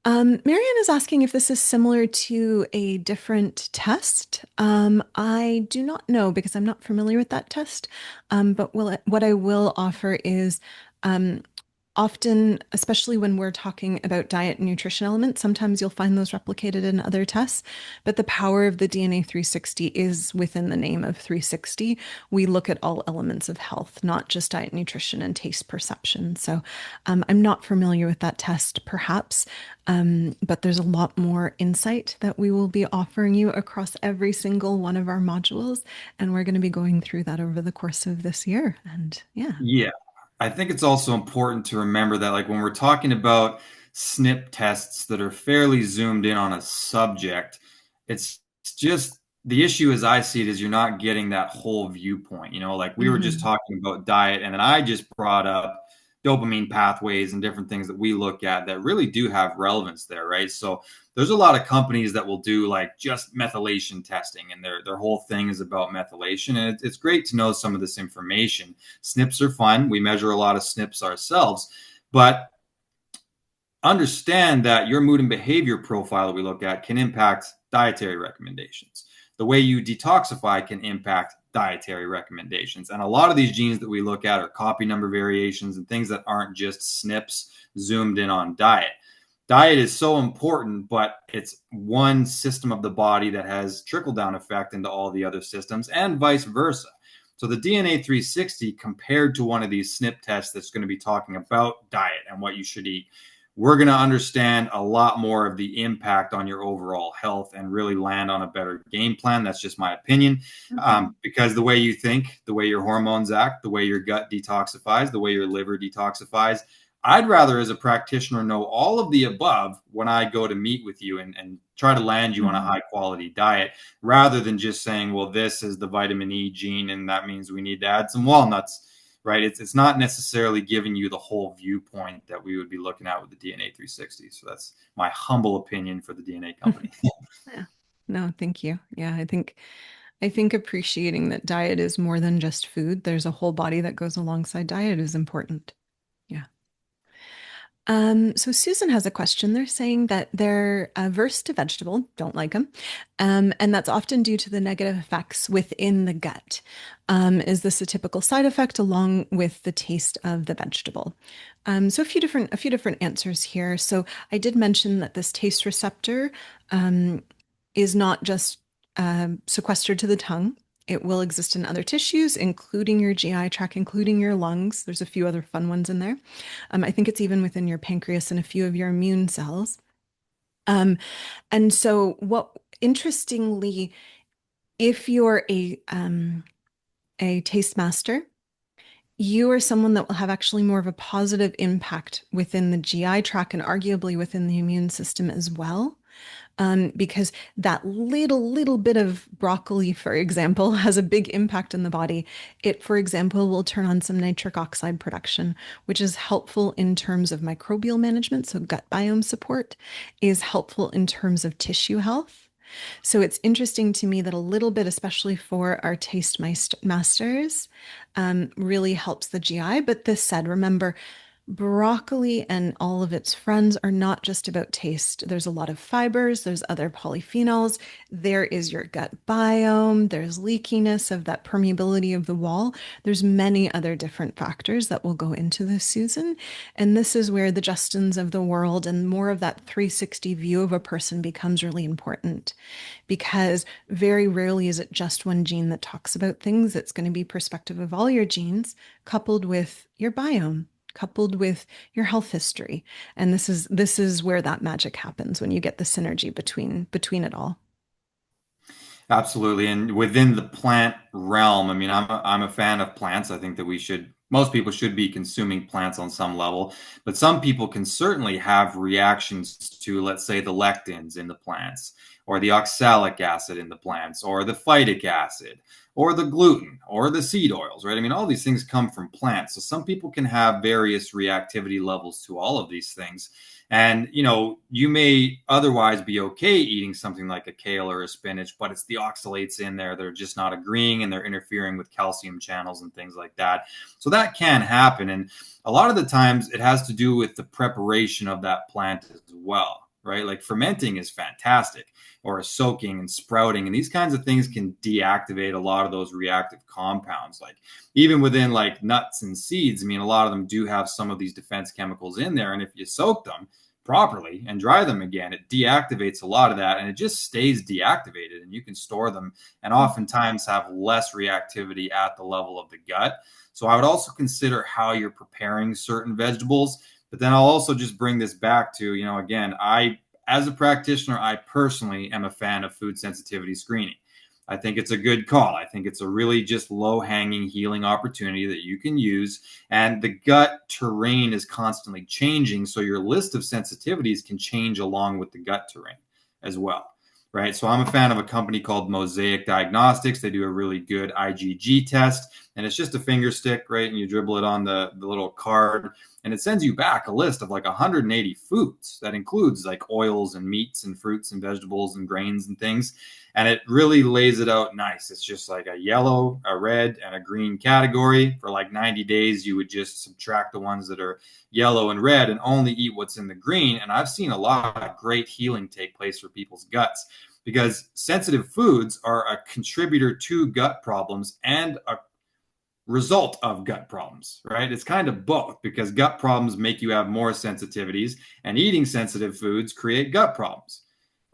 Marianne is asking if this is similar to a different test. I do not know because I'm not familiar with that test. But what I will offer is um, often, especially when we're talking about diet and nutrition elements, sometimes you'll find those replicated in other tests. But the power of the DNA 360 is within the name of 360. We look at all elements of health, not just diet, nutrition, and taste perception. So I'm not familiar with that test, perhaps, but there's a lot more insight that we will be offering you across every single one of our modules. And we're going to be going through that over the course of this year. And yeah. Yeah. I think it's also important to remember that, like, when we're talking about SNP tests that are fairly zoomed in on a subject, it's just the issue as I see it is you're not getting that whole viewpoint. Like we were just Mhm. talking about diet, and then I just brought up dopamine pathways and different things that we look at that really do have relevance there, right? So there's a lot of companies that will do like just methylation testing, and their whole thing is about methylation, and it's great to know some of this information. SNPs are fun. We measure a lot of SNPs ourselves, but understand that your mood and behavior profile that we look at can impact dietary recommendations. The way you detoxify can impact dietary recommendations. And a lot of these genes that we look at are copy number variations and things that aren't just SNPs zoomed in on diet. Diet is so important, but it's one system of the body that has trickle down effect into all the other systems and vice versa. So the DNA 360 compared to one of these SNP tests that's going to be talking about diet and what you should eat, we're going to understand a lot more of the impact on your overall health and really land on a better game plan. That's just my opinion. Because the way you think, the way your hormones act, the way your gut detoxifies, the way your liver detoxifies, I'd rather, as a practitioner, know all of the above when I go to meet with you and try to land you on a high quality diet, rather than just saying, well, this is the vitamin E gene, and that means we need to add some walnuts, right? It's not necessarily giving you the whole viewpoint that we would be looking at with the DNA 360. So that's my humble opinion for the DNA company. Yeah. No, thank you. Yeah, I think appreciating that diet is more than just food. There's a whole body that goes alongside diet is important. Yeah. So Susan has a question. They're saying that they're averse to vegetable, don't like them, and that's often due to the negative effects within the gut. Is this a typical side effect along with the taste of the vegetable? So a few different answers here. So I did mention that this taste receptor is not just sequestered to the tongue. It will exist in other tissues, including your GI tract, including your lungs. There's a few other fun ones in there. I think it's even within your pancreas and a few of your immune cells. And so, what interestingly, if you're a taste master, you are someone that will have actually more of a positive impact within the GI tract and arguably within the immune system as well. Because that little bit of broccoli, for example, has a big impact in the body. It, for example, will turn on some nitric oxide production, which is helpful in terms of microbial management. So gut biome support is helpful in terms of tissue health. So it's interesting to me that a little bit, especially for our taste masters, really helps the GI. But this said, remember, broccoli and all of its friends are not just about taste. There's a lot of fibers, there's other polyphenols, there is your gut biome, there's leakiness of that permeability of the wall. There's many other different factors that will go into this, Susan. And this is where the Justins of the world and more of that 360 view of a person becomes really important, because very rarely is it just one gene that talks about things. It's going to be perspective of all your genes coupled with your biome, coupled with your health history. And this is where that magic happens when you get the synergy between it all. Absolutely. And within the plant realm, I mean, I'm a fan of plants. I think that most people should be consuming plants on some level, but some people can certainly have reactions to, let's say, the lectins in the plants, or the oxalic acid in the plants, or the phytic acid, or the gluten, or the seed oils, right? I mean, all these things come from plants. So some people can have various reactivity levels to all of these things. And, you may otherwise be okay eating something like a kale or a spinach, but it's the oxalates in there that are just not agreeing, and they're interfering with calcium channels and things like that. So that can happen. And a lot of the times it has to do with the preparation of that plant as well, right? Like fermenting is fantastic, or soaking and sprouting. And these kinds of things can deactivate a lot of those reactive compounds. Like even within like nuts and seeds, I mean, a lot of them do have some of these defense chemicals in there. And if you soak them properly and dry them again, it deactivates a lot of that, and it just stays deactivated, and you can store them and oftentimes have less reactivity at the level of the gut. So I would also consider how you're preparing certain vegetables. But then I'll also just bring this back to, again, as a practitioner, I personally am a fan of food sensitivity screening. I think it's a good call. I think it's a really just low-hanging healing opportunity that you can use. And the gut terrain is constantly changing, so your list of sensitivities can change along with the gut terrain as well, right? So I'm a fan of a company called Mosaic Diagnostics. They do a really good IgG test, and it's just a finger stick, right? And you dribble it on the little card, and it sends you back a list of like 180 foods that includes like oils and meats and fruits and vegetables and grains and things. And it really lays it out nice. It's just like a yellow, a red, and a green category. For like 90 days, you would just subtract the ones that are yellow and red and only eat what's in the green. And I've seen a lot of great healing take place for people's guts, because sensitive foods are a contributor to gut problems and a result of gut problems, right? It's kind of both, because gut problems make you have more sensitivities, and eating sensitive foods create gut problems,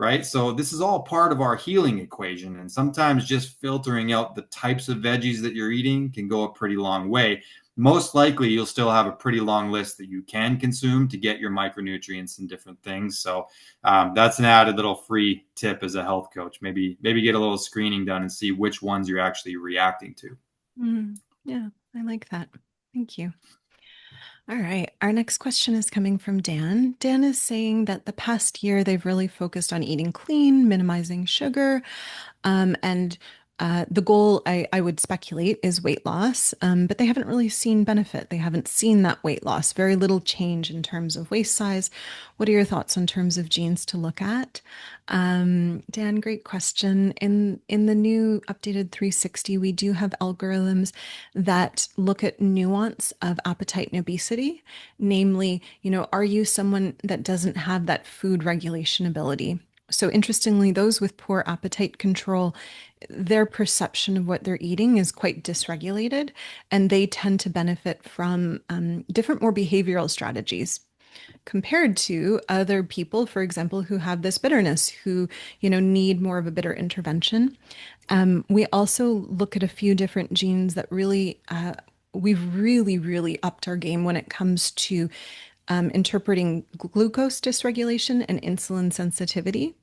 right? So this is all part of our healing equation. And sometimes just filtering out the types of veggies that you're eating can go a pretty long way. Most likely, you'll still have a pretty long list that you can consume to get your micronutrients and different things. So that's an added little free tip as a health coach. Maybe get a little screening done and see which ones you're actually reacting to. Yeah, I like that. Thank you. All right. Our next question is coming from Dan. Dan is saying that the past year they've really focused on eating clean, minimizing sugar, and the goal, I would speculate, is weight loss, but they haven't really seen benefit. They haven't seen that weight loss, very little change in terms of waist size. What are your thoughts in terms of genes to look at? Dan, great question. In the new updated 360, we do have algorithms that look at nuance of appetite and obesity. Namely, are you someone that doesn't have that food regulation ability? So interestingly, those with poor appetite control, their perception of what they're eating is quite dysregulated, and they tend to benefit from different, more behavioral strategies compared to other people, for example, who have this bitterness, who need more of a bitter intervention. We also look at a few different genes that really we've really upped our game when it comes to interpreting glucose dysregulation and insulin sensitivity.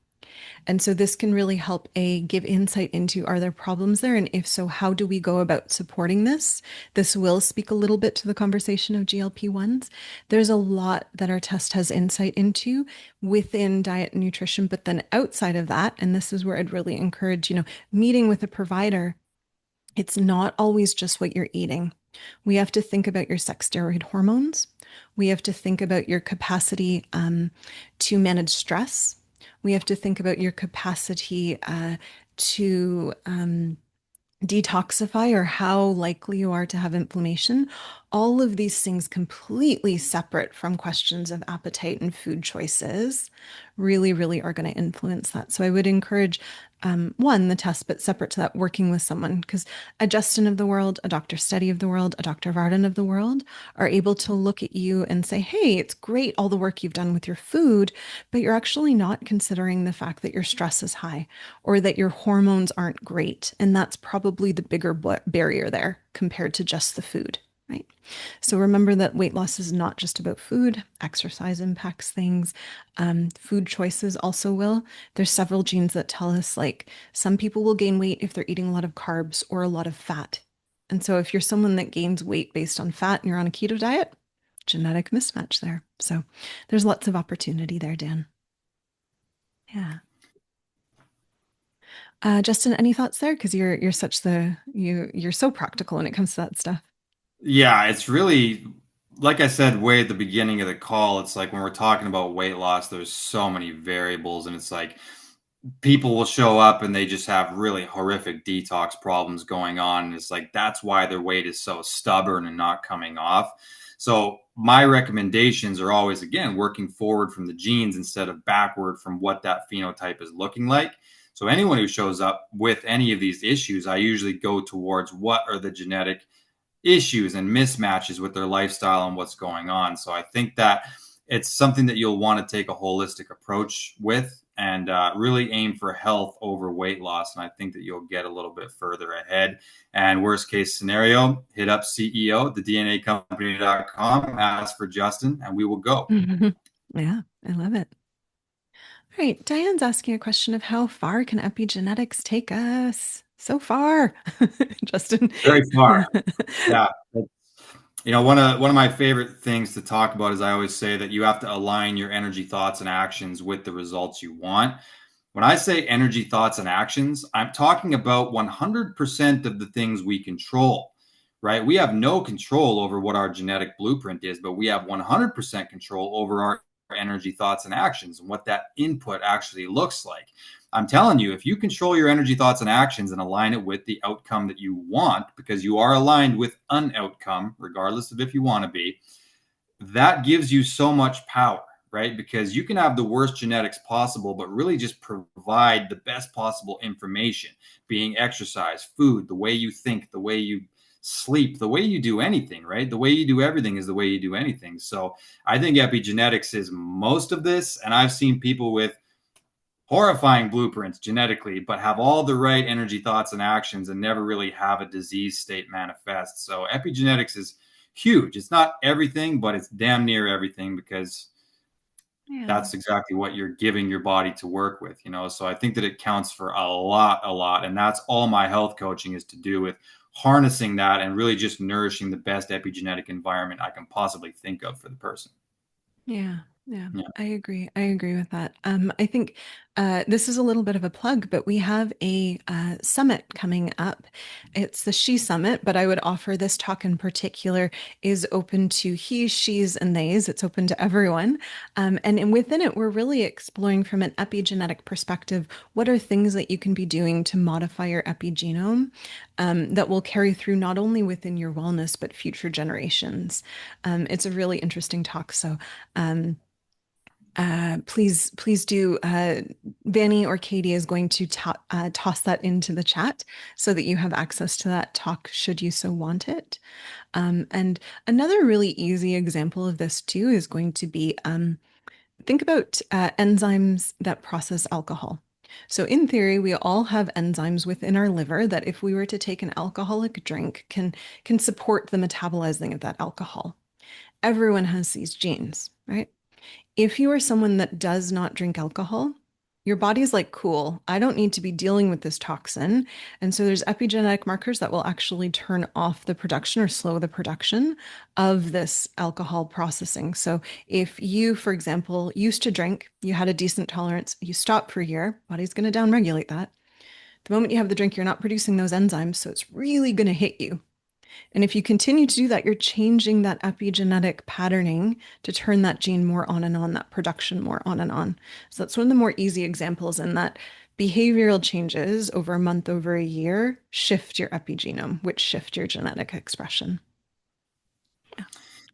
And so this can really help give insight into, are there problems there? And if so, how do we go about supporting this? This will speak a little bit to the conversation of GLP-1s. There's a lot that our test has insight into within diet and nutrition, but then outside of that, and this is where I'd really encourage, meeting with a provider. It's not always just what you're eating. We have to think about your sex steroid hormones. We have to think about your capacity to manage stress. We have to think about your capacity to detoxify, or how likely you are to have inflammation. All of these things, completely separate from questions of appetite and food choices, really are going to influence that. So I would encourage one, the test, but separate to that, working with someone, because a Justin of the world, a Dr. Steady of the world, a Dr. Varden of the world are able to look at you and say, hey, it's great all the work you've done with your food, but you're actually not considering the fact that your stress is high or that your hormones aren't great. And that's probably the bigger barrier there compared to just the food. Right. So remember that weight loss is not just about food. Exercise impacts things. Food choices also will. There's several genes that tell us, like, some people will gain weight if they're eating a lot of carbs or a lot of fat. And so if you're someone that gains weight based on fat and you're on a keto diet, genetic mismatch there. So there's lots of opportunity there, Dan. Yeah. Justin, any thoughts there? Because you're so practical when it comes to that stuff. Yeah, it's really, like I said way at the beginning of the call, it's like when we're talking about weight loss, there's so many variables, and it's like people will show up and they just have really horrific detox problems going on. And it's like that's why their weight is so stubborn and not coming off. So my recommendations are always, again, working forward from the genes instead of backward from what that phenotype is looking like. So anyone who shows up with any of these issues, I usually go towards what are the genetic issues and mismatches with their lifestyle and what's going on. So I think that it's something that you'll want to take a holistic approach with, and really aim for health over weight loss. And I think that you'll get a little bit further ahead. And worst case scenario, hit up CEO at thednacompany.com, ask for Justin, and we will go. Yeah, I love it. All right, Diane's asking a question of how far can epigenetics take us? So far, Justin. Very far. Yeah. One of my favorite things to talk about is, I always say that you have to align your energy, thoughts, and actions with the results you want. When I say energy, thoughts, and actions, I'm talking about 100% of the things we control, right? We have no control over what our genetic blueprint is, but we have 100% control over our energy, thoughts, and actions, and what that input actually looks like. I'm telling you, if you control your energy, thoughts, and actions and align it with the outcome that you want, because you are aligned with an outcome, regardless of if you want to be, that gives you so much power, right? Because you can have the worst genetics possible, but really just provide the best possible information, being exercise, food, the way you think, the way you sleep, the way you do anything, right? The way you do everything is the way you do anything. So I think epigenetics is most of this. And I've seen people with horrifying blueprints genetically, but have all the right energy, thoughts, and actions and never really have a disease state manifest. So epigenetics is huge. It's not everything, but it's damn near everything because Yeah. that's exactly what you're giving your body to work with, you know. So I think that it counts for a lot. And that's all my health coaching is to do with harnessing that and really just nourishing the best epigenetic environment I can possibly think of for the person. Yeah, yeah, Yeah. I agree. I agree with that. I think this is a little bit of a plug, but we have a summit coming up. It's the She Summit, but I would offer this talk in particular is open to he, she's, and theys. It's open to everyone. And within it, we're really exploring from an epigenetic perspective, what are things that you can be doing to modify your epigenome that will carry through not only within your wellness, but future generations. It's a really interesting talk. So um, please do. Vanny or Katie is going to toss that into the chat so that you have access to that talk should you so want it. And another really easy example of this too is going to be think about enzymes that process alcohol. So in theory, we all have enzymes within our liver that if we were to take an alcoholic drink can support the metabolizing of that alcohol. Everyone has these genes, right? If you are someone that does not drink alcohol, your body's like, cool, I don't need to be dealing with this toxin. And so there's epigenetic markers that will actually turn off the production or slow the production of this alcohol processing. So if you, for example, used to drink, you had a decent tolerance, you stop for a year, body's going to downregulate that. The moment you have the drink, you're not producing those enzymes, so it's really going to hit you. And if you continue to do that, you're changing that epigenetic patterning to turn that gene more on and on, that production more on and on. So that's one of the more easy examples in that behavioral changes over a month, over a year, shift your epigenome, which shift your genetic expression. Yeah.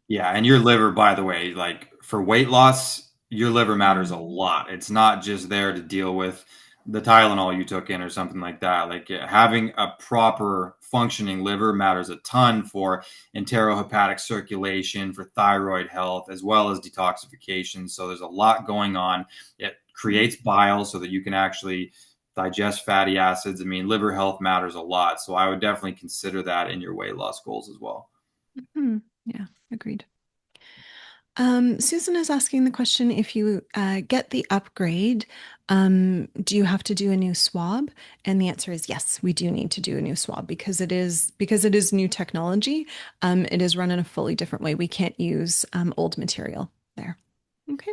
Yeah, and your liver, by the way, like for weight loss, your liver matters a Mm. lot. It's not just there to deal with the Tylenol you took in or something like that. Like having a proper functioning liver matters a ton for enterohepatic circulation, for thyroid health, as well as detoxification. So there's a lot going on. It creates bile so that you can actually digest fatty acids. I mean, liver health matters a lot. So I would definitely consider that in your weight loss goals as well. Mhm. Yeah, agreed. Susan is asking the question, if you get the upgrade, do you have to do a new swab? And the answer is yes, we do need to do a new swab because it is new technology. It is run in a fully different way. We can't use old material there. Okay.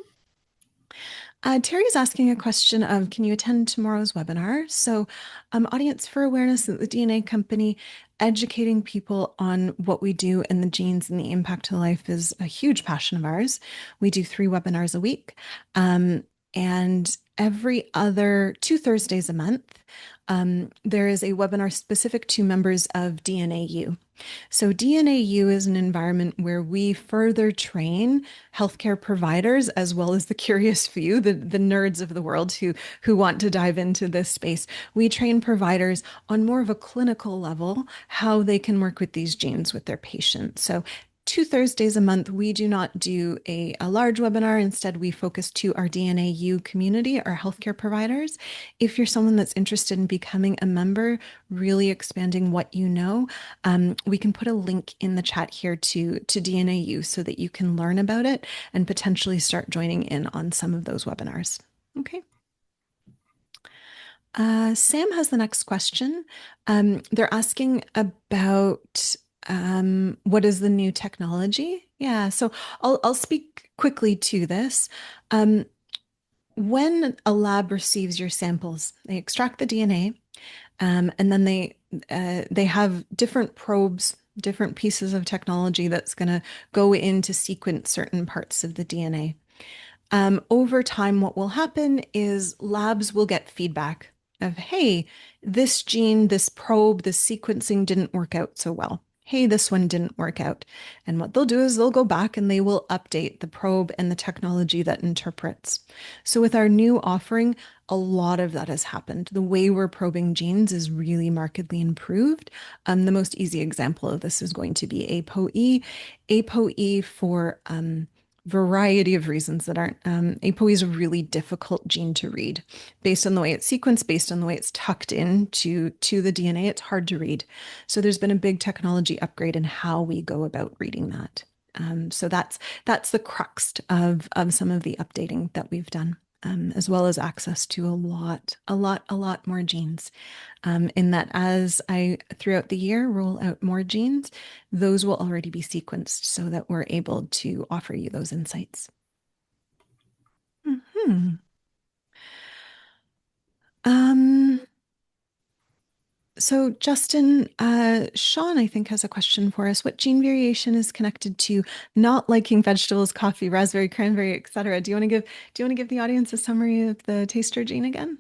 Terry is asking a question of, can you attend tomorrow's webinar? So, audience for awareness at the DNA company, educating people on what we do and the genes and the impact to life is a huge passion of ours. We do 3 webinars a week, and every other 2 Thursdays a month, there is a webinar specific to members of DNAU. So, DNAU is an environment where we further train healthcare providers as well as the curious few, the nerds of the world who want to dive into this space. We train providers on more of a clinical level how they can work with these genes with their patients. So 2 Thursdays a month, we do not do a large webinar. Instead, we focus to our DNAU community, our healthcare providers. If you're someone that's interested in becoming a member, really expanding what you know, we can put a link in the chat here to DNAU so that you can learn about it and potentially start joining in on some of those webinars. Okay. Sam has the next question. They're asking about what is the new technology? Yeah, so I'll speak quickly to this. Um, when a lab receives your samples, they extract the DNA, and then they have different probes, different pieces of technology that's going to go in to sequence certain parts of the DNA. Over time, what will happen is labs will get feedback of, hey, this gene, this probe, this sequencing didn't work out so well. Hey, this one didn't work out. And what they'll do is they'll go back and they will update the probe and the technology that interprets. So, with our new offering, a lot of that has happened. The way we're probing genes is really markedly improved. The most easy example of this is going to be ApoE. ApoE for variety of reasons that aren't. ApoE is a really difficult gene to read based on the way it's sequenced, based on the way it's tucked into the DNA. It's hard to read. So there's been a big technology upgrade in how we go about reading that. So that's the crux of some of the updating that we've done, as well as access to a lot more genes. In that, as I throughout the year roll out more genes, those will already be sequenced so that we're able to offer you those insights. Mhm. Um, so Justin, Sean, I think has a question for us. What gene variation is connected to not liking vegetables, coffee, raspberry, cranberry, etc.? Do you want to give the audience a summary of the taster gene again?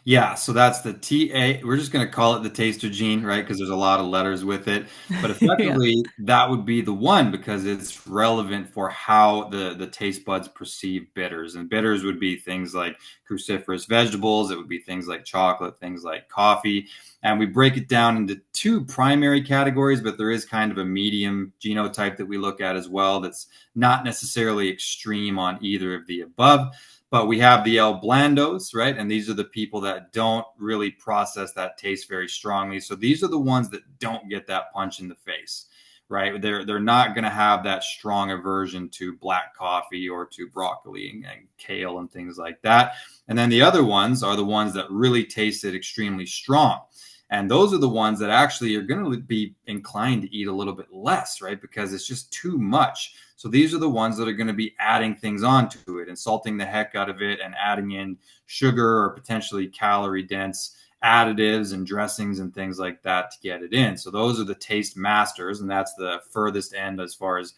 Yeah, so that's the TA. We're just going to call it the taster gene, right? Because there's a lot of letters with it. But Yeah. effectively, that would be the one because it's relevant for how the taste buds perceive bitters. And bitters would be things like cruciferous vegetables. It would be things like chocolate, things like coffee. And we break it down into two primary categories, but there is kind of a medium genotype that we look at as well that's not necessarily extreme on either of the above. But we have the El Blandos, right? And these are the people that don't really process that taste very strongly. So these are the ones that don't get that punch in the face, right? They're not going to have that strong aversion to black coffee or to broccoli and kale and things like that. And then the other ones are the ones that really taste it extremely strong. And those are the ones that actually are going to be inclined to eat a little bit less, right? Because it's just too much. So these are the ones that are going to be adding things onto it and salting the heck out of it and adding in sugar or potentially calorie dense additives and dressings and things like that to get it in. So those are the taste masters, and that's the furthest end as far as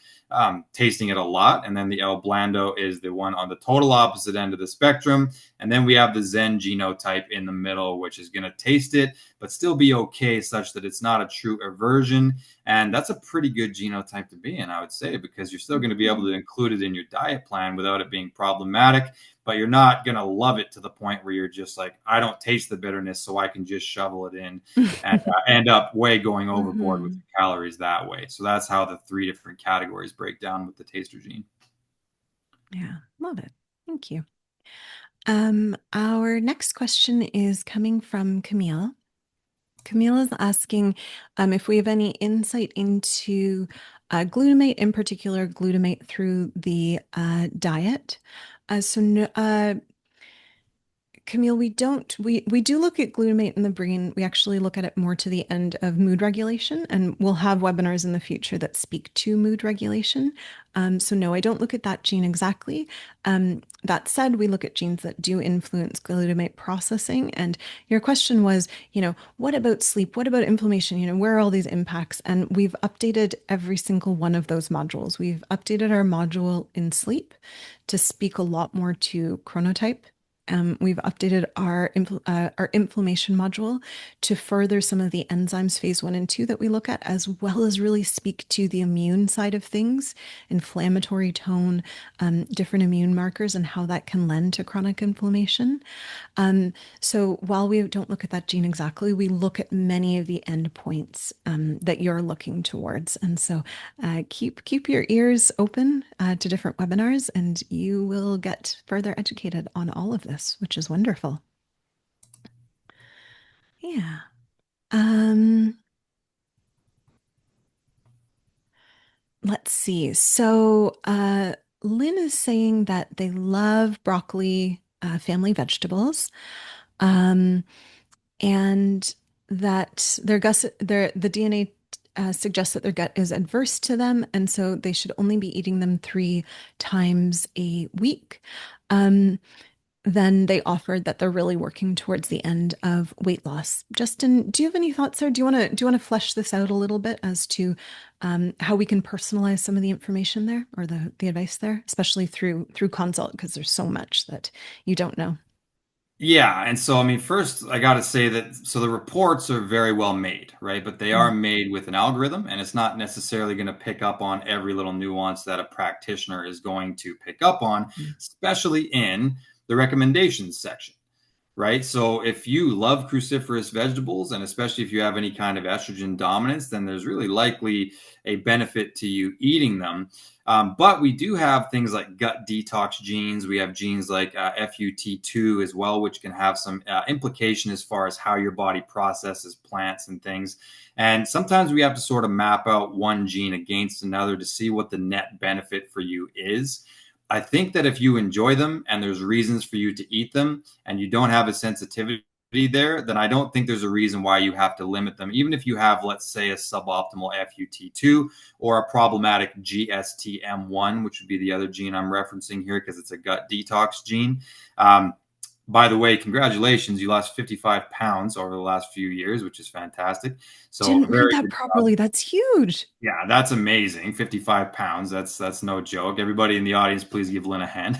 tasting it a lot. And then the El Blando is the one on the total opposite end of the spectrum. And then we have the Zen genotype in the middle, which is going to taste it, but still be okay, such that it's not a true aversion. And that's a pretty good genotype to be in, I would say, because you're still going to be able to include it in your diet plan without it being problematic. But you're not going to love it to the point where you're just like, I don't taste the bitterness, so I can just shovel it in and end up way going overboard with Hmm. the calories that way. So that's how the three different categories break down with the taster gene. Yeah, love it. Thank you. Our next question is coming from Camille. Camille is asking if we have any insight into glutamate, in particular, glutamate through the diet. So, no, Camille, we do look at glutamate in the brain. We actually look at it more to the end of mood regulation, and we'll have webinars in the future that speak to mood regulation. So no, I don't look at that gene exactly. That said, we look at genes that do influence glutamate processing. And your question was, what about sleep? What about inflammation? Where are all these impacts? And we've updated every single one of those modules. We've updated our module in sleep to speak a lot more to chronotype. We've updated our inflammation module to further some of the enzymes phase 1 and 2 that we look at, as well as really speak to the immune side of things, inflammatory tone, different immune markers, and how that can lend to chronic inflammation. So while we don't look at that gene exactly, we look at many of the endpoints that you're looking towards. And so keep your ears open to different webinars, and you will get further educated on all of this, which is wonderful. Yeah. Um, let's see. So Lynn is saying that they love broccoli, family vegetables. Um, and that the DNA suggests that their gut is adverse to them, and so they should only be eating them 3 times a week. Um, then they offered that they're really working towards the end of weight loss. Justin, do you have any thoughts there? Do you want to flesh this out a little bit as to how we can personalize some of the information there or the advice there, especially through consult, because there's so much that you don't know. Yeah, and so I mean, first I got to say that so the reports are very well made, right? But they are Mm, made with an algorithm, and it's not necessarily going to pick up on every little nuance that a practitioner is going to pick up on, mm, especially in the recommendations section. right? So if you love cruciferous vegetables, and especially if you have any kind of estrogen dominance, then there's really likely a benefit to you eating them. But we do have things like gut detox genes. We have genes like FUT2 as well, which can have some implication as far as how your body processes plants and things. And sometimes we have to sort of map out one gene against another to see what the net benefit for you is. I think that if you enjoy them and there's reasons for you to eat them and you don't have a sensitivity there, then I don't think there's a reason why you have to limit them. Even if you have, let's say, a suboptimal FUT2 or a problematic GSTM1, which would be the other gene I'm referencing here because it's a gut detox gene. Um, by the way, congratulations. You lost 55 pounds over the last few years, which is fantastic. So Didn't read very that good job. properly. That's huge. Yeah, that's amazing. 55 pounds. That's no joke. Everybody in the audience, please give Lynn a hand.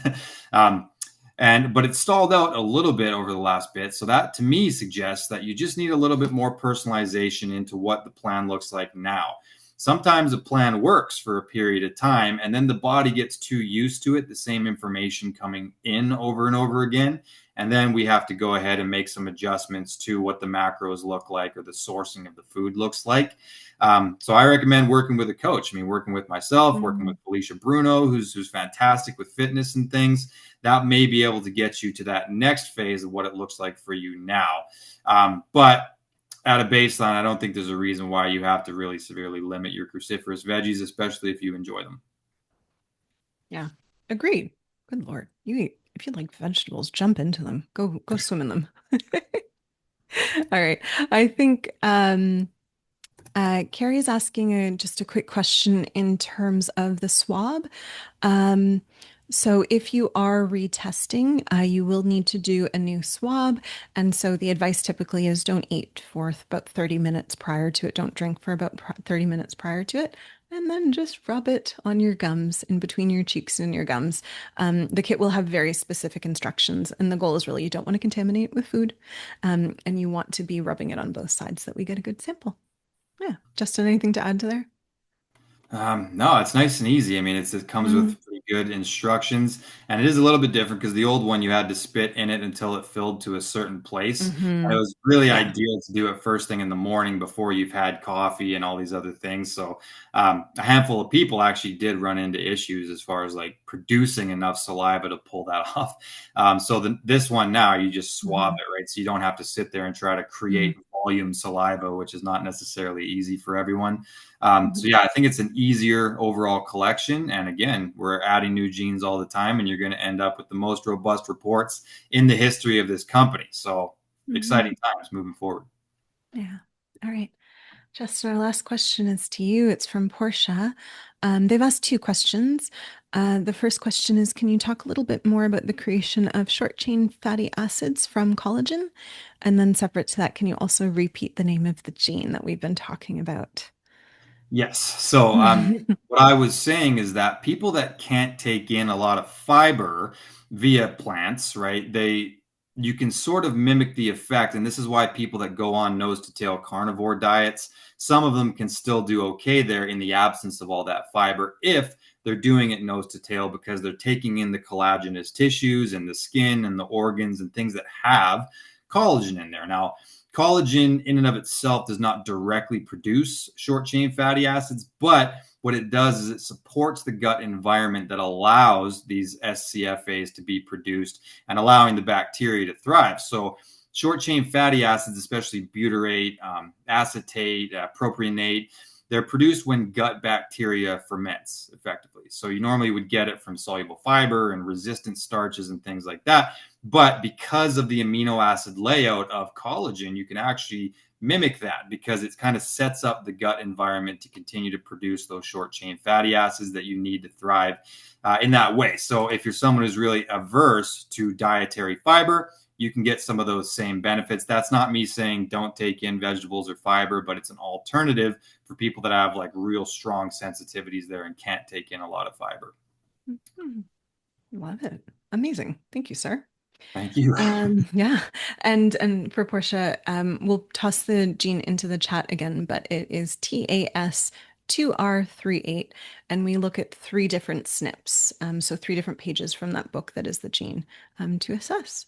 um, but it stalled out a little bit over the last bit. So that to me suggests that you just need a little bit more personalization into what the plan looks like now. Sometimes a plan works for a period of time, and then the body gets too used to it, the same information coming in over and over again. And then we have to go ahead and make some adjustments to what the macros look like or the sourcing of the food looks like. So I recommend working with a coach. I mean, working with myself, working with Mm. Felicia Bruno, who's fantastic with fitness and things. That may be able to get you to that next phase of what it looks like for you now. But at a baseline, I don't think there's a reason why you have to really severely limit your cruciferous veggies, especially if you enjoy them. Yeah, agreed. Good Lord. You eat, if you like vegetables, jump into them. Go swim in them. All right. I think Carrie is asking just a quick question in terms of the swab. Um, so if you are retesting, you will need to do a new swab. And so the advice typically is don't eat for about 30 minutes prior to it. Don't drink for about 30 minutes prior to it. And then just rub it on your gums, in between your cheeks and your gums. The kit will have very specific instructions. And the goal is really you don't want to contaminate with food. And you want to be rubbing it on both sides so that we get a good sample. Yeah. Justin, anything to add to there? No, it's nice and easy. I mean, it comes Mm, with pretty good instructions, and it is a little bit different because the old one you had to spit in it until it filled to a certain place, and it hmm. was really Yeah. ideal to do it first thing in the morning before you've had coffee and all these other things. So, a handful of people actually did run into issues as far as like producing enough saliva to pull that off. This one now you just swab Hmm. it, right? So you don't have to sit there and try to Hmm. create volume saliva, which is not necessarily easy for everyone. So Hmm. yeah, I think it's an easier overall collection. And again, we're adding new genes all the time, and you're going to end up with the most robust reports in the history of this company. So Hmm. exciting times moving forward. Yeah. All right. Justin, our last question is to you. It's from Portia. They've asked two questions. The first question is, can you talk a little bit more about the creation of short chain fatty acids from collagen? And then separate to that, can you also repeat the name of the gene that we've been talking about? Yes. So what I was saying is that people that can't take in a lot of fiber via plants, right? You can sort of mimic the effect, and this is why people that go on nose to tail carnivore diets, some of them can still do okay there in the absence of all that fiber if they're doing it nose to tail because they're taking in the collagenous tissues and the skin and the organs and things that have collagen in there. Now, collagen in and of itself does not directly produce short chain fatty acids, but what it does is it supports the gut environment that allows these SCFAs to be produced and allowing the bacteria to thrive. So short chain fatty acids, especially butyrate, acetate, propionate, they're produced when gut bacteria ferments effectively. So you normally would get it from soluble fiber and resistant starches and things like that. But because of the amino acid layout of collagen, you can actually mimic that because it kind of sets up the gut environment to continue to produce those short chain fatty acids that you need to thrive in that way. So if you're someone who's really averse to dietary fiber, you can get some of those same benefits. That's not me saying don't take in vegetables or fiber, but it's an alternative for people that have like real strong sensitivities there and can't take in a lot of fiber. Love it. Amazing. Thank you, sir. Thank you. Yeah. And for Portia, we'll toss the gene into the chat again, but it is TAS2R38, and we look at three different SNPs. So three different pages from that book that is the gene to assess.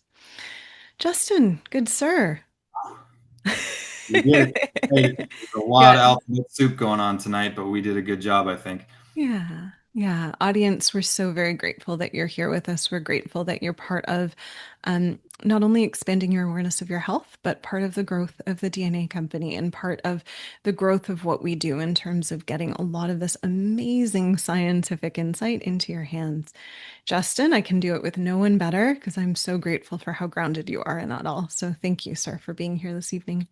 Justin, good sir. We did. Hey, there's a lot Yeah, of alphabet soup going on tonight, but we did a good job, I think. yeah, yeah. Audience, we're so very grateful that you're here with us. We're grateful that you're part of not only expanding your awareness of your health, but part of the growth of the DNA company and part of the growth of what we do in terms of getting a lot of this amazing scientific insight into your hands. Justin, I can do it with no one better because I'm so grateful for how grounded you are in that all. So thank you, sir, for being here this evening.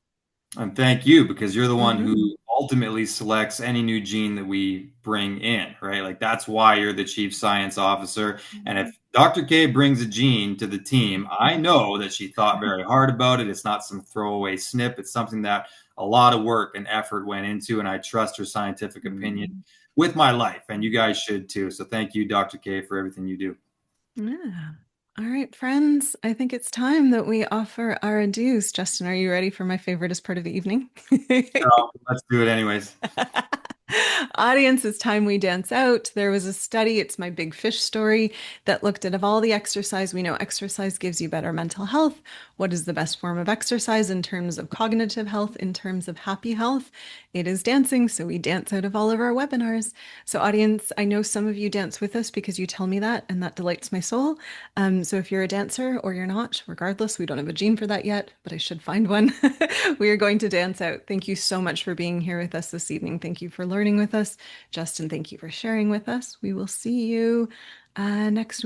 And thank you because you're the one Mhm. who ultimately selects any new gene that we bring in, right? Like that's why you're the chief science officer. And if Dr. K brings a gene to the team, I know that she thought very hard about it. It's not some throwaway snip. It's something that a lot of work and effort went into, and I trust her scientific opinion Mm. with my life, and you guys should too. So thank you, Dr. K, for everything you do. Yeah. All right, friends. I think it's time that we offer our adieus. Justin, are you ready for my favoriteest part of the evening? So let's do it anyways. Audience, it's time we dance out. There was a study, it's my big fish story, that looked at of all the exercise, we know exercise gives you better mental health. What is the best form of exercise in terms of cognitive health, in terms of happy health? It is dancing, so we dance out of all of our webinars. So, audience, I know some of you dance with us because you tell me that, and that delights my soul. So, if you're a dancer or you're not, regardless, we don't have a gene for that yet, but I should find one. We are going to dance out. Thank you so much for being here with us this evening. Thank you for learning with us. Justin, thank you for sharing with us. We will see you next week.